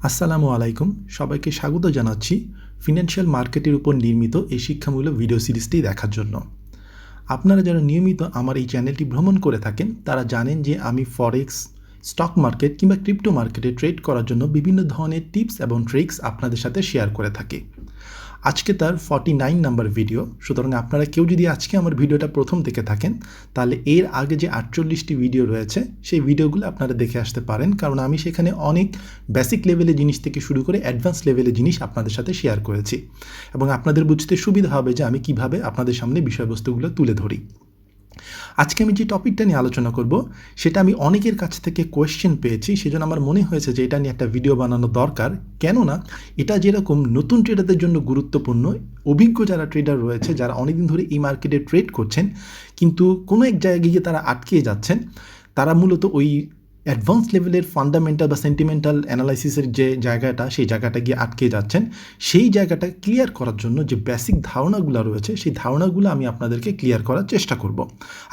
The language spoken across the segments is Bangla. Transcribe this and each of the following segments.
আসসালামু আলাইকুম, সবাইকে স্বাগত জানাচ্ছি ফিনান্সিয়াল মার্কেটের উপর নির্মিত এই শিক্ষামূলক ভিডিও সিরিজটি দেখার জন্য। আপনারা যারা নিয়মিত আমার এই চ্যানেলটি ভ্রমণ করে থাকেন তারা জানেন যে আমি ফরেক্স, স্টক মার্কেট কিংবা ক্রিপ্টো মার্কেটে ট্রেড করার জন্য বিভিন্ন ধরনের টিপস এবং ট্রিক্স আপনাদের সাথে শেয়ার করে থাকি। আজকে তার 49 নাম্বার ভিডিও। সুতরাং আপনারা কেউ যদি আজকে আমার ভিডিওটা প্রথম থেকে থাকেন তাহলে এর আগে যে 48টি ভিডিও রয়েছে সেই ভিডিওগুলো আপনারা দেখে আসতে পারেন, কারণ আমি সেখানে অনেক বেসিক লেভেলের জিনিস থেকে শুরু করে অ্যাডভান্স লেভেলের জিনিস আপনাদের সাথে শেয়ার করেছি এবং আপনাদের বুঝতে সুবিধা হবে যে আমি কিভাবে আপনাদের সামনে বিষয়বস্তুগুলো তুলে ধরি। আজকে আমি যে টপিকটা নিয়ে আলোচনা করব সেটা আমি অনেকের কাছ থেকে কোয়েশ্চেন পেয়েছি, সেজন্য আমার মনে হয়েছে যে এটা নিয়ে একটা ভিডিও বানানো দরকার। কেননা এটা যেরকম নতুন ট্রেডারদের জন্য গুরুত্বপূর্ণ, অভিজ্ঞ যারা ট্রেডার রয়েছে যারা অনেকদিন ধরে এই মার্কেটে ট্রেড করছেন কিন্তু কোনো এক জায়গায় গিয়ে তারা আটকে যাচ্ছেন, তারা মূলত ওই অ্যাডভান্স লেভেলের ফান্ডামেন্টাল বা সেন্টিমেন্টাল অ্যানালাইসিসের যে জায়গাটা সেই জায়গাটা গিয়ে আটকে যাচ্ছেন, সেই জায়গাটা ক্লিয়ার করার জন্য যে বেসিক ধারণাগুলো রয়েছে সেই ধারণাগুলো আমি আপনাদেরকে ক্লিয়ার করার চেষ্টা করব।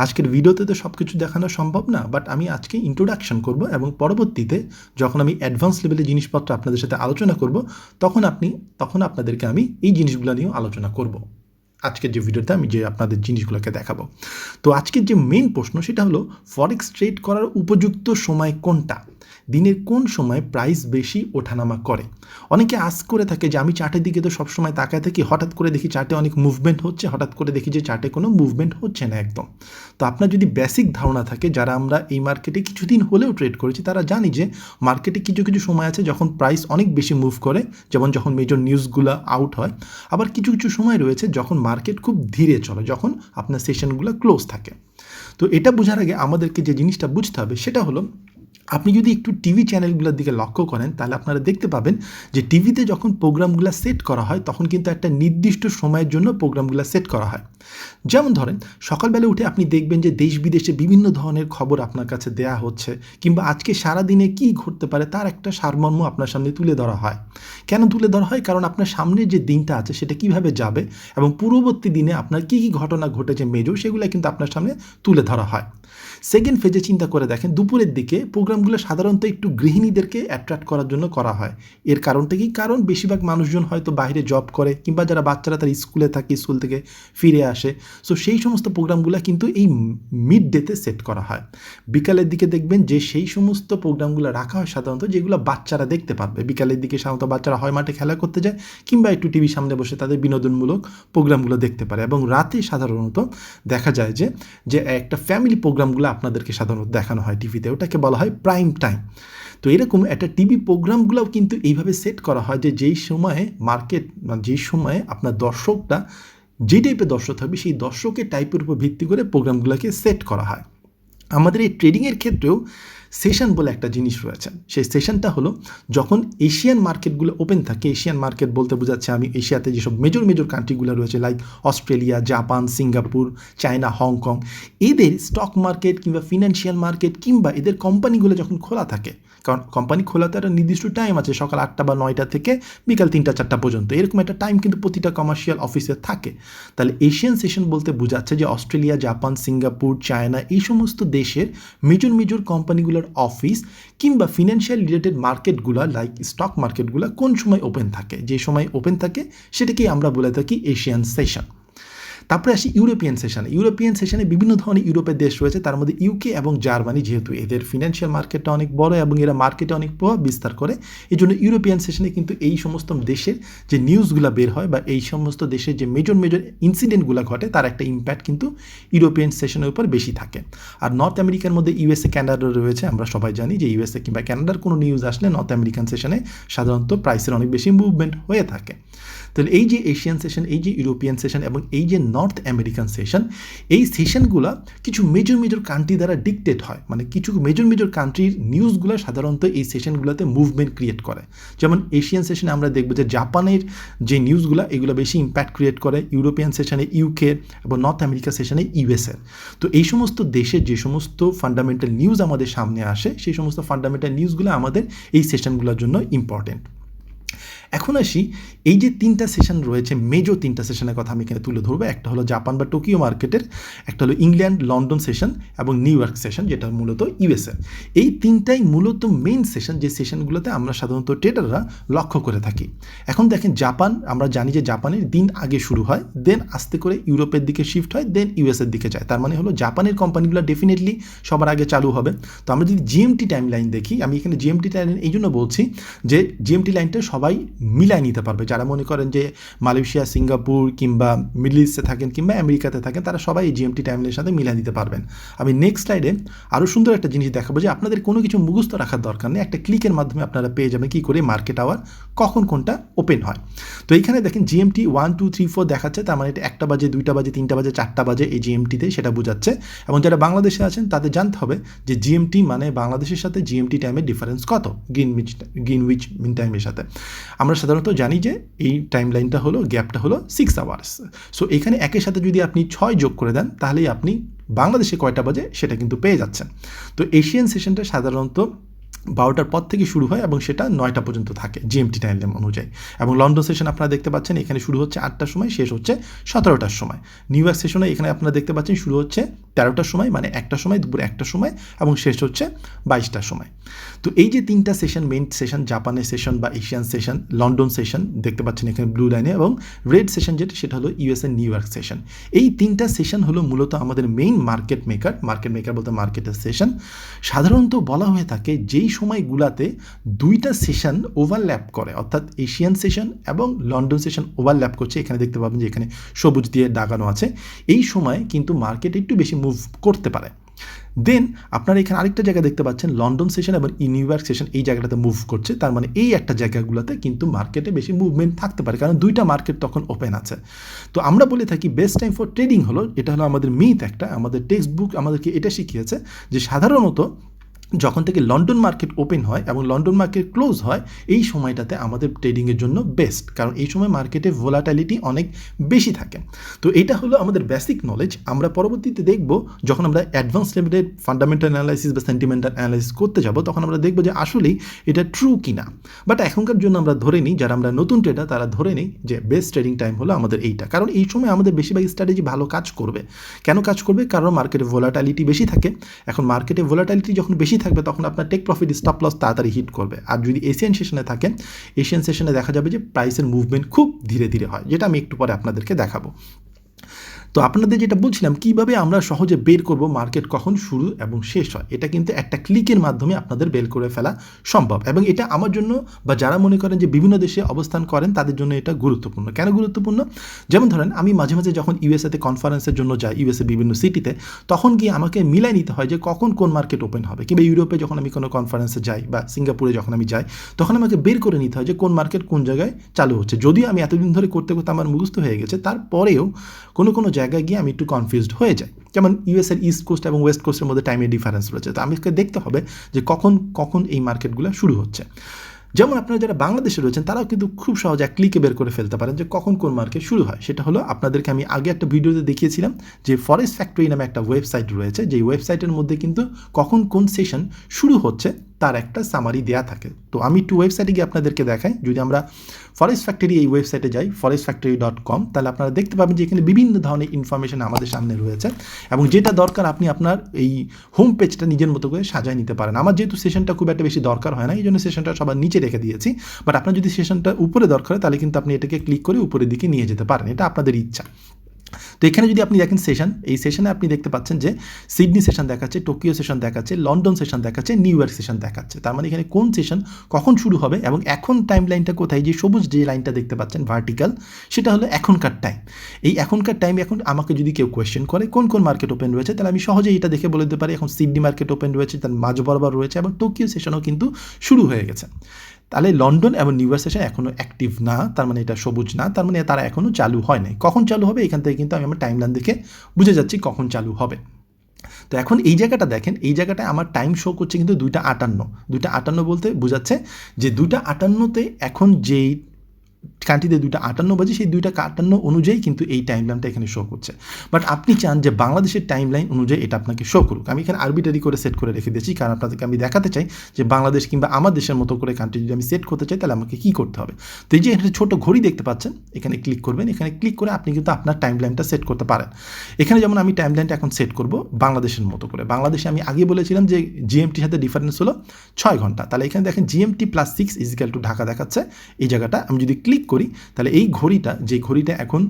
আজকের ভিডিওতে তো সব কিছু দেখানো সম্ভব না, বাট আমি আজকে ইন্ট্রোডাকশন করব এবং পরবর্তীতে যখন আমি অ্যাডভান্স লেভেলের জিনিসপত্র আপনাদের সাথে আলোচনা করব তখন আপনাদেরকে আমি এই জিনিসগুলো নিয়েও আলোচনা করব। আজকের যে ভিডিওতে আমি যে আপনাদের জিনিসগুলোকে দেখাবো। তো আজকের যে মেইন প্রশ্ন সেটা হলো ফরেক্স ট্রেড করার উপযুক্ত সময় কোনটা, দিনের কোন সময় প্রাইস বেশি ওঠানামা করে। অনেকে আস্ক করে থাকে যে আমি চার্টের দিকে তো সবসময় তাকায় থাকি, হঠাৎ করে দেখি চার্টে অনেক মুভমেন্ট হচ্ছে, হঠাৎ করে দেখি যে চার্টে কোনো মুভমেন্ট হচ্ছে না একদম। তো আপনার যদি বেসিক ধারণা থাকে, যারা আমরা এই মার্কেটে কিছুদিন হলেও ট্রেড করেছি তারা জানি যে মার্কেটে কিছু কিছু সময় আছে যখন প্রাইস অনেক বেশি মুভ করে, যেমন যখন মেজর নিউজগুলো আউট হয়। আবার কিছু কিছু সময় রয়েছে যখন মার্কেট খুব ধীরে চলে, যখন আপনার সেশনগুলো ক্লোজ থাকে। তো এটা বোঝার আগে আমাদেরকে যে জিনিসটা বুঝতে হবে সেটা হলো, আপনি যদি একটু টিভি চ্যানেলগুলোর দিকে লক্ষ্য করেন তাহলে আপনারা দেখতে পাবেন যে টিভিতে যখন প্রোগ্রামগুলো সেট করা হয় তখন কিন্তু একটা নির্দিষ্ট সময়ের জন্য প্রোগ্রামগুলো সেট করা হয়। যেমন ধরেন সকালবেলা উঠে আপনি দেখবেন যে দেশ বিদেশে বিভিন্ন ধরনের খবর আপনার কাছে দেয়া হচ্ছে, কিংবা আজকে সারাদিনে কী ঘটতে পারে তার একটা সারমর্ম আপনার সামনে তুলে ধরা হয়। কেন তুলে ধরা হয়? কারণ আপনার সামনের যে দিনটা আছে সেটা কিভাবে যাবে এবং পূর্ববর্তী দিনে আপনার কী কী ঘটনা ঘটেছে মেজর, সেগুলো কিন্তু আপনার সামনে তুলে ধরা হয়। সেকেন্ড ফেজে চিন্তা করে দেখেন, দুপুরের দিকে প্রোগ্রামগুলো সাধারণত একটু গৃহিণীদেরকে অ্যাট্রাক্ট করার জন্য করা হয়। এর কারণটা কি? কারণ বেশিরভাগ মানুষজন হয়তো বাইরে জব করে কিংবা যারা বাচ্চারা তার স্কুলে থাকে, স্কুল থেকে ফিরে আসে। সো সেই সমস্ত প্রোগ্রামগুলো কিন্তু এই মিড ডেতে সেট করা হয়। বিকালের দিকে দেখবেন যে সেই সমস্ত প্রোগ্রামগুলো রাখা হয় সাধারণত যেগুলো বাচ্চারা দেখতে পারবে। বিকালের দিকে সাধারণত বাচ্চারা হয় মাঠে খেলা করতে যায় কিংবা একটু টিভির সামনে বসে তাদের বিনোদনমূলক প্রোগ্রামগুলো দেখতে পারে। এবং রাতে সাধারণত দেখা যায় যে একটা ফ্যামিলি প্রোগ্রামগুলো আপনাদেরকে সাধারণত দেখানো হয় টিভিতে, ওটাকে বলা হয় প্রাইম টাইম। তো এরকম একটা টিভি প্রোগ্রামগুলোও কিন্তু এইভাবে সেট করা হয় যে যেই সময়ে মার্কেট, যেই সময়ে আপনার দর্শকটা যে টাইপের দর্শক থাকবে সেই দর্শকের টাইপের উপর ভিত্তি করে প্রোগ্রামগুলোকে সেট করা হয়। আমাদের এই ট্রেডিংয়ের ক্ষেত্রেও সেশন বলে একটা জিনিস রয়েছে। সেই সেশনটা হলো যখন এশিয়ান মার্কেটগুলো ওপেন থাকে। এশিয়ান মার্কেট বলতে বোঝাচ্ছে আমি এশিয়াতে যেসব মেজর কান্ট্রিগুলো রয়েছে like Australia, Japan, Singapore, China, Hong Kong, এদের স্টক মার্কেট কিংবা ফিনান্সিয়াল মার্কেট কিংবা এদের কোম্পানিগুলো যখন খোলা থাকে, কারণ কোম্পানি খোলাতে একটা নির্দিষ্ট টাইম আছে, সকাল 8টা বা 9টা থেকে বিকাল 3টা-4টা পর্যন্ত, এরকম একটা টাইম কিন্তু প্রতিটা কমার্শিয়াল অফিসে থাকে। তাহলে এশিয়ান সেশন বলতে বোঝাচ্ছে যে অস্ট্রেলিয়া, জাপান, সিঙ্গাপুর, চায়না এই সমস্ত দেশের মেজর কোম্পানিগুলোর অফিস কিংবা ফিনান্সিয়াল রিলেটেড মার্কেটগুলো লাইক স্টক মার্কেটগুলো কোন সময় ওপেন থাকে, যে সময় ওপেন থাকে সেটাকেই আমরা বলে থাকি এশিয়ান সেশন। তারপরে আসি ইউরোপিয়ান সেশনে। ইউরোপিয়ান সেশনে বিভিন্ন ধরনের ইউরোপের দেশ রয়েছে, তার মধ্যে ইউকে এবং জার্মানি, যেহেতু এদের ফিনান্সিয়াল মার্কেটটা অনেক বড় এবং এরা মার্কেটে অনেক প্রভাব বিস্তার করে, এই জন্য ইউরোপিয়ান সেশনে কিন্তু এই সমস্ত দেশের যে নিউজগুলো বের হয় বা এই সমস্ত দেশের যে মেজর ইনসিডেন্টগুলো ঘটে তার একটা ইম্প্যাক্ট কিন্তু ইউরোপিয়ান সেশনের উপর বেশি থাকে। আর নর্থ আমেরিকার মধ্যে ইউএসএ, ক্যানাডা রয়েছে। আমরা সবাই জানি যে ইউএসএ কিংবা ক্যানাডার কোনো নিউজ আসলে নর্থ আমেরিকান সেশনে সাধারণত প্রাইসের অনেক বেশি মুভমেন্ট হয়ে থাকে। তাহলে এই যে এশিয়ান সেশন, এই যে ইউরোপিয়ান সেশন এবং এই যে নর্থ আমেরিকান সেশন, এই সেশনগুলো কিছু মেজর কান্ট্রি দ্বারা ডিকটেট হয়। মানে কিছু মেজর কান্ট্রির নিউজগুলো সাধারণত এই সেশনগুলোতে মুভমেন্ট ক্রিয়েট করে। যেমন এশিয়ান সেশনে আমরা দেখব যে জাপানের যে নিউজগুলো এগুলো বেশি ইম্প্যাক্ট ক্রিয়েট করে, ইউরোপিয়ান সেশনে ইউকে এবং নর্থ আমেরিকা সেশনে ইউএসএ। তো এই সমস্ত দেশের যে সমস্ত ফান্ডামেন্টাল নিউজ আমাদের সামনে আসে সেই সমস্ত ফান্ডামেন্টাল নিউজগুলো আমাদের এই সেশনগুলোর জন্য ইম্পর্টেন্ট। এখন আসি এই যে 3টা সেশন রয়েছে, মেজর 3টা সেশনের কথা আমি এখানে তুলে ধরবো। একটা হলো জাপান বা টোকিও মার্কেটের, একটা হলো ইংল্যান্ড লন্ডন সেশন এবং নিউ ইয়র্ক সেশন, যেটা মূলত ইউএসএ। এই 3টাই মূলত মেইন সেশন, যে সেশনগুলোতে আমরা সাধারণত ট্রেডাররা লক্ষ্য করে থাকি। এখন দেখেন জাপান, আমরা জানি যে জাপানের দিন আগে শুরু হয়, দেন আস্তে করে ইউরোপের দিকে শিফট হয়, দেন ইউএসএর দিকে যায়। তার মানে হলো জাপানের কোম্পানিগুলো ডেফিনেটলি সবার আগে চালু হবে। তো আমরা যদি জিএমটি টাইম লাইন দেখি, আমি এখানে জিএমটি টাইম লাইন এই জন্য বলছি যে জিএমটি লাইনটা সবাই মিলায় নিতে পারবে। যারা মনে করেন যে মালয়েশিয়া, সিঙ্গাপুর কিংবা মিডল ইস্টে থাকেন কিংবা আমেরিকাতে থাকেন, তারা সবাই এই জিএমটি টাইম লাইনের সাথে মিলিয়ে দিতে পারবেন। আমি নেক্সট স্লাইডে আরও সুন্দর একটা জিনিস দেখাবো যে আপনাদের কোনো কিছু মুখস্থ রাখার দরকার নেই, একটা ক্লিকের মাধ্যমে আপনারা পেয়ে যাবেন কী করে মার্কেট আওয়ার কখন কোনটা ওপেন হয়। তো এইখানে দেখেন জিএমটি 1 2 3 4 দেখাচ্ছে, তার মানে এটা 1টা বাজে, 2টা বাজে, 3টা বাজে, 4টা বাজে এই জিএমটিতে, সেটা বোঝাচ্ছে। এবং যারা বাংলাদেশে আছেন তাদের জানতে হবে যে জিএমটি মানে বাংলাদেশের সাথে জিএমটি টাইমের ডিফারেন্স কত গ্রিনউইচ মিন টাইমের সাথে। আমরা সাধারণত জানি যে এই টাইম লাইনটা হলো, গ্যাপটা হলো 6 আওয়ার্স। সো এখানে একের সাথে যদি আপনি 6 যোগ করে দেন, তাহলেই আপনি বাংলাদেশে কয়টা বাজে সেটা কিন্তু পেয়ে যাচ্ছেন। তো এশিয়ান সেশনটা সাধারণত 12টার পর থেকে শুরু হয় এবং সেটা 9টা পর্যন্ত থাকে জিএমটি টাইম অনুযায়ী। এবং লন্ডন সেশন আপনারা দেখতে পাচ্ছেন এখানে শুরু হচ্ছে 8টার সময়, শেষ হচ্ছে 17টার সময়। নিউ ইয়র্ক সেশনে এখানে আপনারা দেখতে পাচ্ছেন শুরু হচ্ছে 13টার সময়, মানে 1টার সময়, দুপুরে 1টার সময়, এবং শেষ হচ্ছে 22টার সময়। তো এই যে 3টা সেশন, মেইন সেশন জাপানের সেশন বা এশিয়ান সেশন, লন্ডন সেশন দেখতে পাচ্ছেন এখানে ব্লু লাইনে, এবং রেড সেশন যেটা সেটা হলো ইউএসএ নিউ ইয়র্ক সেশন। এই 3টা সেশন হলো মূলত আমাদের মেইন মার্কেট মেকার বলতে মার্কেটের সেশন। সাধারণত বলা হয়ে থাকে যেই সময়গুলোতে 2টা সেশন ওভারল্যাপ করে, অর্থাৎ এশিয়ান সেশন এবং লন্ডন সেশন ওভারল্যাপ করছে, এখানে দেখতে পাবেন যে এখানে সবুজ দিয়ে দাগানো আছে, এই সময় কিন্তু মার্কেট একটু বেশি মুভ করতে পারে। দেন আপনারা এখানে আরেকটা জায়গা দেখতে পাচ্ছেন লন্ডন সেশন এবং নিউ ইয়র্ক সেশন এই জায়গাটাতে মুভ করছে, তার মানে এই একটা জায়গাগুলোতে কিন্তু মার্কেটে বেশি মুভমেন্ট থাকতে পারে, কারণ 2টা মার্কেট তখন ওপেন আছে। তো আমরা বলে থাকি বেস্ট টাইম ফর ট্রেডিং হলো, এটা হলো আমাদের মিথ একটা, আমাদের টেক্সট বুক আমাদেরকে এটা শিখিয়েছে যে সাধারণত যখন থেকে লন্ডন মার্কেট ওপেন হয় এবং লন্ডন মার্কেট ক্লোজ হয়, এই সময়টাতে আমাদের ট্রেডিংয়ের জন্য বেস্ট, কারণ এই সময় মার্কেটে ভোলাটিলিটি অনেক বেশি থাকে। তো এটা হলো আমাদের বেসিক নলেজ। আমরা পরবর্তীতে দেখব যখন আমরা অ্যাডভান্স লেভেলের ফান্ডামেন্টাল অ্যানালাইসিস বা সেন্টিমেন্টাল অ্যানালাইসিস করতে যাব, তখন আমরা দেখব যে আসলেই এটা ট্রু কিনা। বাট এখনকার জন্য আমরা ধরে নিই, যারা আমরা নতুন ট্রেডার তারা ধরে নিই যে বেস্ট ট্রেডিং টাইম হলো আমাদের এইটা, কারণ এই সময় আমাদের বেশিরভাগ স্ট্র্যাটেজি ভালো কাজ করবে। কেন কাজ করবে? কারণ মার্কেটে ভোলাটিলিটি বেশি থাকে। এখন মার্কেটে ভোলাটিলিটি যখন বেশি থাকবে তখন আপনার টেক প্রফিট স্টপ লস তাড়াতাড়ি হিট করবে। আর যদি এশিয়ান সেশনে থাকেন, এশিয়ান সেশনে দেখা যাবে যে প্রাইসের মুভমেন্ট খুব ধীরে ধীরে হয়, যেটা আমি একটু পরে আপনাদেরকে দেখাবো। তো আপনাদের যেটা বলছিলাম কীভাবে আমরা সহজে বের করব মার্কেট কখন শুরু এবং শেষ হয়, এটা কিন্তু একটা ক্লিকের মাধ্যমে আপনাদের বের করে ফেলা সম্ভব। এবং এটা আমার জন্য বা যারা মনে করেন যে বিভিন্ন দেশে অবস্থান করেন তাদের জন্য এটা গুরুত্বপূর্ণ। কেন গুরুত্বপূর্ণ? যেমন ধরেন আমি মাঝে মাঝে যখন ইউএসএতে কনফারেন্সের জন্য যাই, ইউএসএ বিভিন্ন সিটিতে, তখন গিয়ে আমাকে মিলাই নিতে হয় যে কখন কোন মার্কেট ওপেন হবে। কিংবা ইউরোপে যখন আমি কোনো কনফারেন্সে যাই বা সিঙ্গাপুরে যখন আমি যাই, তখন আমাকে বের করে নিতে হয় যে কোন মার্কেট কোন জায়গায় চালু হচ্ছে। যদিও আমি এতদিন ধরে করতে করতে আমার মুখস্থ হয়ে গেছে, তারপরেও কোনো জায়গায় গিয়ে আমি একটু কনফিউজড হয়ে যাই। যেমন ইউএসের ইস্ট কোস্ট এবং ওয়েস্ট কোস্টের মধ্যে টাইমের ডিফারেন্স রয়েছে, তো আমাকে দেখতে হবে যে কখন এই মার্কেটগুলো শুরু হচ্ছে। যেমন আপনারা যারা বাংলাদেশে রয়েছেন তারাও কিন্তু খুব সহজে ক্লিকে বের করে ফেলতে পারেন যে কখন কোন মার্কেট শুরু হয়। সেটা হলো আপনাদেরকে আমি আগে একটা ভিডিওতে দেখিয়েছিলাম যে ফরেক্স ফ্যাক্টরি নামে একটা ওয়েবসাইট রয়েছে, যেই ওয়েবসাইটের মধ্যে কিন্তু কখন কোন সেশন শুরু হচ্ছে তার একটা সামারি দেওয়া থাকে। তো আমি একটু ওয়েবসাইটে গিয়ে আপনাদেরকে দেখাই। যদি আমরা ফরেক্স ফ্যাক্টরি এই ওয়েবসাইটে যাই, forexfactory.com, তাহলে আপনারা দেখতে পাবেন যে এখানে বিভিন্ন ধরনের ইনফরমেশন আমাদের সামনে রয়েছে, এবং যেটা দরকার আপনি আপনার এই হোম পেজটা নিজের মতো করে সাজায় নিতে পারেন। আমার যেহেতু সেশনটা খুব একটা বেশি দরকার হয় না, এই জন্য সেশনটা সবার নিচে রেখে দিয়েছি। বাট আপনার যদি সেশনটা উপরে দরকার হয় তাহলে কিন্তু আপনি এটাকে ক্লিক করে উপরের দিকে নিয়ে যেতে পারেন, এটা আপনাদের ইচ্ছা। তো এখানে যদি আপনি দেখেন সেশন, এই সেশনে আপনি দেখতে পাচ্ছেন যে সিডনি সেশন দেখাচ্ছে, টোকিও সেশন দেখাচ্ছে, লন্ডন সেশন দেখাচ্ছে, নিউ ইয়র্ক সেশন দেখাচ্ছে। তার মানে এখানে কোন সেশন কখন শুরু হবে এবং এখন টাইম লাইনটা কোথায়, যে সবুজ যে লাইনটা দেখতে পাচ্ছেন ভার্টিক্যাল, সেটা হলো এখনকার টাইম। এই এখনকার টাইম, এখন আমাকে যদি কেউ কোয়েশ্চেন করে কোন মার্কেট ওপেন রয়েছে, তাহলে আমি সহজেই এটা দেখে বলে দিতে পারি এখন সিডনি মার্কেট ওপেন রয়েছে, তার মাঝ বরাবর রয়েছে, এবং টোকিও সেশনও কিন্তু শুরু হয়ে গেছে। তাহলে লন্ডন এবং নিউ ইয়র্ক সেশন এখনও অ্যাক্টিভ না, তার মানে এটা সবুজ না, তার মানে তারা এখনও চালু হয় নাই। কখন চালু হবে এখান থেকে কিন্তু আমি আমার টাইমলাইন দেখে বুঝে যাচ্ছি কখন চালু হবে। তো এখন এই জায়গাটা দেখেন, এই জায়গাটায় আমার টাইম শো করছে কিন্তু 2টা 58। 2টা 58 বলতে বোঝাচ্ছে যে 2টা 58তে এখন যেই কান্ট্রিতে 2টা 58 বাজে, সেই 2টা 58 অনুযায়ী কিন্তু এই টাইম লাইনটা এখানে শো করছে। বাট আপনি চান যে বাংলাদেশের টাইম লাইন অনুযায়ী এটা আপনাকে শো করুক। আমি এখানে আরবিটারি করে সেট করে রেখে দিয়েছি, কারণ আপনাদেরকে আমি দেখাতে চাই যে বাংলাদেশ কিংবা আমার দেশের মতো করে কান্ট্রি যদি আমি সেট করতে চাই তাহলে আমাকে কী করতে হবে। তো এই যে এখানে ছোট ঘড়ি দেখতে পাচ্ছেন, এখানে ক্লিক করবেন। এখানে ক্লিক করে আপনি কিন্তু আপনার টাইম লাইনটা সেট করতে পারেন। এখানে যেমন আমি টাইম লাইনটা এখন সেট করব বাংলাদেশের মতো করে। বাংলাদেশে আমি আগে বলেছিলাম যে জিএমটির সাথে ডিফারেন্স হলো 6 ঘন্টা। তাহলে এখানে দেখেন জিএমটি +6 = ঢাকা দেখাচ্ছে। এই জায়গাটা আমি যদি ক্লিক করি তাহলে এই ঘড়িটা, যে ঘড়িটা এখন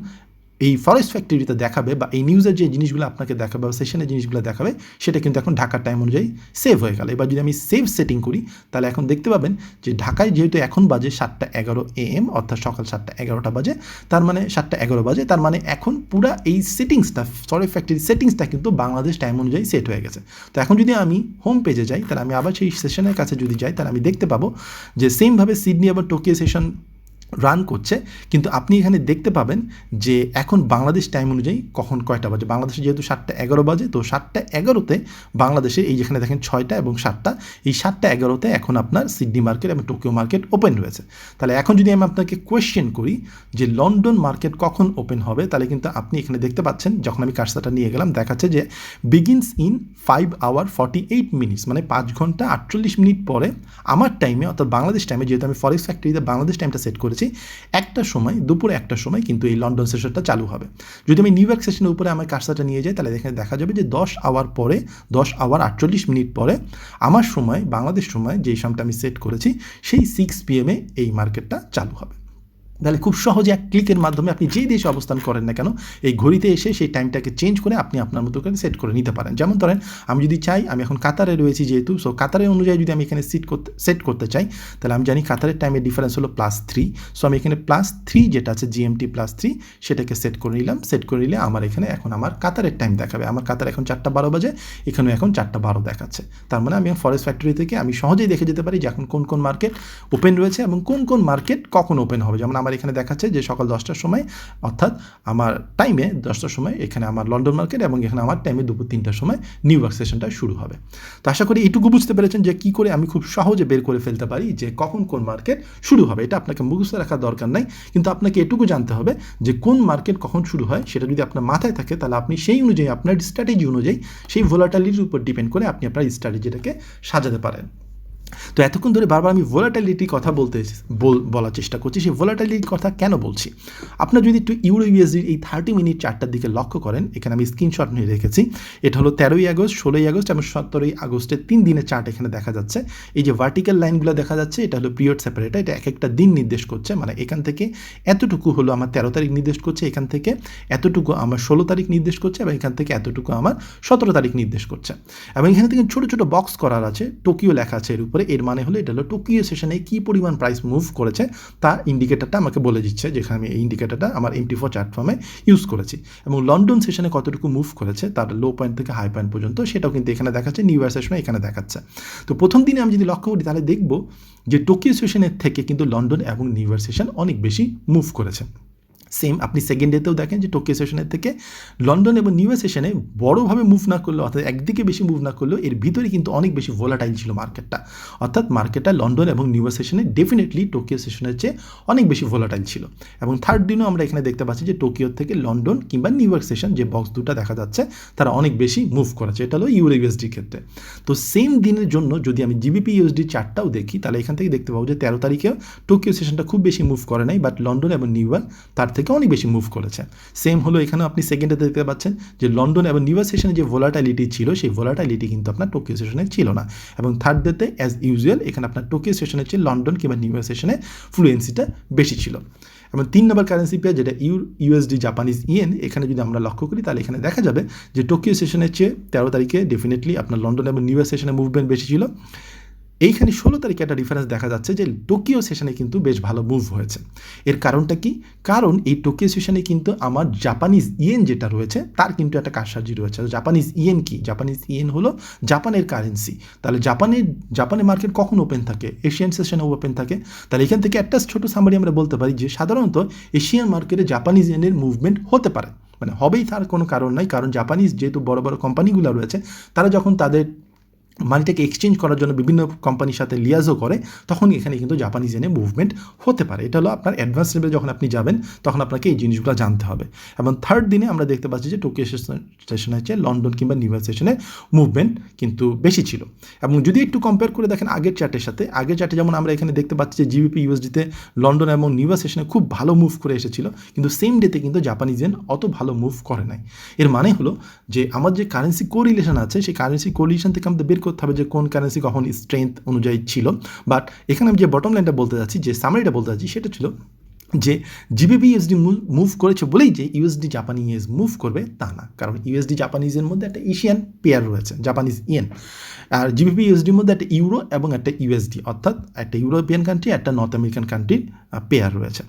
এই ফরেস্ট ফ্যাক্টরিতে দেখাবে বা এই নিউজের যে জিনিসগুলো আপনাকে দেখাবে বা সেশনের জিনিসগুলো দেখাবে, সেটা কিন্তু এখন ঢাকার টাইম অনুযায়ী সেভ হয়ে গেল। এবার যদি আমি সেভ সেটিং করি তাহলে এখন দেখতে পাবেন যে ঢাকায় যেহেতু এখন বাজে 7:11 AM, অর্থাৎ সকাল 7:11 বাজে, তার মানে 7:11 বাজে, তার মানে এখন পুরা এই সেটিংসটা, ফরেস্ট ফ্যাক্টরি সেটিংসটা কিন্তু বাংলাদেশ টাইম অনুযায়ী সেট হয়ে গেছে। তো এখন যদি আমি হোম পেজে যাই, তাহলে আমি আবার সেই সেশনের কাছে যদি যাই, তাহলে আমি দেখতে পাবো যে সেমভাবে সিডনি আবার টোকিও সেশন রান করছে, কিন্তু আপনি এখানে দেখতে পাবেন যে এখন বাংলাদেশ টাইম অনুযায়ী কখন কয়টা বাজে। বাংলাদেশে যেহেতু 7:11 বাজে, তো 7:11-তে বাংলাদেশে এই যেখানে দেখেন 6টা এবং 7টা, এই 7:11-তে এখন আপনার সিডনি মার্কেট এবং টোকিও মার্কেট ওপেন রয়েছে। তাহলে এখন যদি আমি আপনাকে কোয়েশ্চেন করি যে লন্ডন মার্কেট কখন ওপেন হবে, তাহলে কিন্তু আপনি এখানে দেখতে পাচ্ছেন, যখন আমি কার্সারটা নিয়ে গেলাম দেখাচ্ছে যে বিগিনস ইন 5 hour 48 minutes, মানে 5 ঘন্টা 48 মিনিট পরে আমার টাইমে, অর্থাৎ বাংলাদেশ টাইমে, যেহেতু আমি ফরেস্ট ফ্যাক্টরিতে বাংলাদেশ টাইমটা সেট করেছি, একটার সময়, দুপুরে 1টার সময় কিন্তু এই লন্ডন সেশনটা চালু হবে। যদি আমি নিউ ইয়র্ক সেশনের উপরে আমার কার্সারটা নিয়ে যাই, তাহলে এখানে দেখা যাবে যে 10 আওয়ার পরে, 10 hour 48 মিনিট পরে আমার সময়, বাংলাদেশ সময় যেই সময়টা আমি সেট করেছি, সেই 6 PM এই মার্কেটটা চালু হবে। তাহলে খুব সহজে এক ক্লিকের মাধ্যমে আপনি যেই দেশে অবস্থান করেন না কেন, এই ঘড়িতে এসে সেই টাইমটাকে চেঞ্জ করে আপনি আপনার মতো করে সেট করে নিতে পারেন। যেমন ধরেন আমি যদি চাই, আমি এখন কাতারে রয়েছি যেহেতু, সো কাতারের অনুযায়ী যদি আমি এখানে সেট করতে চাই, তাহলে আমি জানি কাতারের টাইমের ডিফারেন্স হলো +3, সো আমি এখানে +3 যেটা আছে জিএমটি +3 সেটাকে সেট করে নিলাম। সেট করে নিলে আমার এখানে এখন আমার কাতারের টাইম দেখাবে। আমার কাতার এখন 4:12 বাজে, এখানেও এখন 4:12 দেখাচ্ছে। তার মানে আমি ফরেস্ট ফ্যাক্টরি থেকে আমি সহজেই দেখে যেতে পারি যে এখন কোন কোন মার্কেট ওপেন রয়েছে এবং কোন কোন মার্কেট কখন ওপেন হবে। যেমন আমার এখানে দেখাচ্ছে যে সকাল 10টার সময়, অর্থাৎ আমার টাইমে 10টার সময় এখানে আমার লন্ডন মার্কেট, এবং এখানে আমার টাইমে দুপুর 3টার সময় নিউ ইয়র্ক সেশনটা শুরু হবে। তো আশা করি এইটুকু বুঝতে পেরেছেন যে কী করে আমি খুব সহজে বের করে ফেলতে পারি যে কখন কোন মার্কেট শুরু হবে। এটা আপনাকে মুখস্থ রাখার দরকার নাই, কিন্তু আপনাকে এটুকু জানতে হবে যে কোন মার্কেট কখন শুরু হয়। সেটা যদি আপনার মাথায় থাকে, তাহলে আপনি সেই অনুযায়ী, আপনার স্ট্র্যাটেজি অনুযায়ী, সেই ভোলাটিলিটির উপর ডিপেন্ড করে আপনি আপনার স্ট্র্যাটেজিটাকে সাজাতে পারেন। তো এতক্ষণ ধরে বারবার আমি ভোলাটিলিটির কথা বলার চেষ্টা করছি। সেই ভোলাটিলিটির কথা কেন বলছি, আপনার যদি একটু ইউরো ইউএসডির এই 30 মিনিট চার্টটার দিকে লক্ষ্য করেন, এখানে আমি স্ক্রিনশট নিয়ে রেখেছি। এটা হলো 13ই আগস্ট, 16ই আগস্ট এবং 17ই আগস্টের 3 দিনের চার্ট এখানে দেখা যাচ্ছে। এই যে ভার্টিক্যাল লাইনগুলো দেখা যাচ্ছে, এটা হলো পিরিয়ড সেপারেটার। এটা এক একটা দিন নির্দেশ করছে, মানে এখান থেকে এতটুকু হলো আমার 13 তারিখ নির্দেশ করছে, এখান থেকে এতটুকু আমার 16 তারিখ নির্দেশ করছে, এবং এখান থেকে এতটুকু আমার 17 তারিখ নির্দেশ করছে। এবং এখানে থেকে ছোটো ছোটো বক্স করার আছে, টোকিও লেখা আছে এর উপরে। এর মানে হলো এটা হলো টোকিও সেশনে কী পরিমাণ প্রাইস মুভ করেছে তা ইন্ডিকেটারটা আমাকে বলে দিচ্ছে, যেখানে আমি এই ইন্ডিকেটারটা আমার MT4 চার্ট ফর্মে ইউজ করেছি। এবং লন্ডন সেশনে কতটুকু মুভ করেছে তার লো পয়েন্ট থেকে হাই পয়েন্ট পর্যন্ত, সেটাও কিন্তু এখানে দেখাচ্ছে। নিউ ইয়র্ক সেশনে এখানে দেখাচ্ছে। তো প্রথম দিনে আমি যদি লক্ষ্য করি, তাহলে দেখব যে টোকিও সেশনের থেকে কিন্তু লন্ডন এবং নিউ ইয়র্ক সেশন অনেক বেশি মুভ করেছে। সেম আপনি সেকেন্ড ডেতেও দেখেন যে টোকিও সেশনের থেকে লন্ডন এবং নিউ ইয়র্ক সেশনে বড়োভাবে মুভ না করলেও, অর্থাৎ একদিকে বেশি মুভ না করলেও, এর ভিতরে কিন্তু অনেক বেশি ভোলাটাইল ছিল মার্কেটটা। অর্থাৎ মার্কেটটা লন্ডন এবং নিউ ইয়র্ক সেশনে ডেফিনেটলি টোকিও সেশনের চেয়ে অনেক বেশি ভোলাটাইল ছিল। এবং থার্ড দিনও আমরা এখানে দেখতে পাচ্ছি যে টোকিও থেকে লন্ডন কিংবা নিউ ইয়র্ক সেশন, যে বক্স দুটো দেখা যাচ্ছে, তারা অনেক বেশি মুভ করেছে। এটা হলো ইউরো ইউএসডির ক্ষেত্রে। তো সেম দিনের জন্য যদি আমি জিবিপি ইউএসডি চার্টটাও দেখি, তাহলে এখান থেকে দেখতে পাবো যে 13 তারিখেও টোকিও সেশনটা খুব বেশি মুভ করে নাই, বাট লন্ডন এবং নিউ ইয়র্ক তার থেকে অনেক বেশি মুভ করেছে। সেম হলো এখানেও আপনি সেকেন্ডে দেখতে পাচ্ছেন যে লন্ডন এবং নিউ ইয়র্ক সেশনে যে ভোলাটাইলিটি ছিল, সেই ভোলাটাইলিটি কিন্তু আপনার টোকিও সেশনে ছিল না। এবং থার্ড ডেতে অ্যাজ ইউজুয়াল এখানে আপনার টোকিও সেশনের চেয়ে লন্ডন কিংবা নিউ ইয়র্ক সেশনে ফ্লুয়েন্সিটা বেশি ছিল। এবং 3 নম্বর কারেন্সি পেয়ার যেটা ইউএসডি জাপানিজ ইয়েন, এখানে যদি আমরা লক্ষ্য করি, তাহলে এখানে দেখা যাবে যে টোকিও সেশনের চেয়ে 13 তারিখে ডেফিনেটলি আপনার লন্ডন এবং নিউ ইয়র্ক সেশনে মুভমেন্ট বেশি ছিল। এইখানে 16 তারিখে একটা ডিফারেন্স দেখা যাচ্ছে যে টোকিও সেশনে কিন্তু বেশ ভালো মুভ হয়েছে। এর কারণটা কি? কারণ এই টোকিও সেশনে কিন্তু আমার জাপানিজ ইয়েন যেটা রয়েছে, তার কিন্তু একটা কারসাজি রয়েছে। জাপানিজ ইয়েন কি? জাপানিজ ইয়েন হলো জাপানের কারেন্সি। তাহলে জাপানের মার্কেট কখন ওপেন থাকে? এশিয়ান সেশনে ওপেন থাকে। তাহলে এখান থেকে একটা ছোটো সামারি আমরা বলতে পারি যে সাধারণত এশিয়ান মার্কেটে জাপানিজ ইয়েনের মুভমেন্ট হতে পারে, মানে হবেই, তার কোনো কারণ নাই। কারণ জাপানিজ যেহেতু বড় বড় কোম্পানিগুলো রয়েছে, তারা যখন তাদের মানিটাকে এক্সচেঞ্জ করার জন্য বিভিন্ন কোম্পানির সাথে লিয়াজও করে, তখন এখানে কিন্তু জাপানিজ ইয়েনে মুভমেন্ট হতে পারে। এটা হলো আপনার অ্যাডভান্স লেভেলে যখন আপনি যাবেন তখন আপনাকে এই জিনিসগুলো জানতে হবে। এবং থার্ড দিনে আমরা দেখতে পাচ্ছি যে টোকিও সেশনে হচ্ছে লন্ডন কিংবা নিউ ইয়র্ক সেশনে মুভমেন্ট কিন্তু বেশি ছিল। এবং যদি একটু কম্পেয়ার করে দেখেন আগের চার্টের সাথে, আগের চার্টে যেমন আমরা এখানে দেখতে পাচ্ছি যে জিবিপি ইউএসডিতে লন্ডন এবং নিউ ইয়র্ক সেশনে খুব ভালো মুভ করে এসেছিল, কিন্তু সেম ডেতে কিন্তু জাপানিজ ইয়েন অত ভালো মুভ করে নাই। এর মানে হলো যে আমার যে কারেন্সি কোরিলেশন আছে, সেই কারেন্সি কোরিলেশন থেকে আমাদের বের করতে হবে যে কোন কারেন্সি কখন স্ট্রেংথ অনুযায়ী ছিল। বাট এখানে আমি যে বটম লাইনটা বলতে যাচ্ছি, যে সামারিটা বলতে যাচ্ছি, সেটা ছিল যে জিবিপি ইউএসডি মুভ করেছে বলেই যে ইউএসডি জাপানিজ মুভ করবে তা না, কারণ ইউএসডি জাপানিজের মধ্যে একটা এশিয়ান পেয়ার রয়েছে, জাপানিজ ইয়েন। আর জিবিপি ইউএসডির মধ্যে একটা ইউরো এবং একটা ইউএসডি, অর্থাৎ একটা ইউরোপিয়ান কান্ট্রি, একটা নর্থ আমেরিকান কান্ট্রির পেয়ার রয়েছে।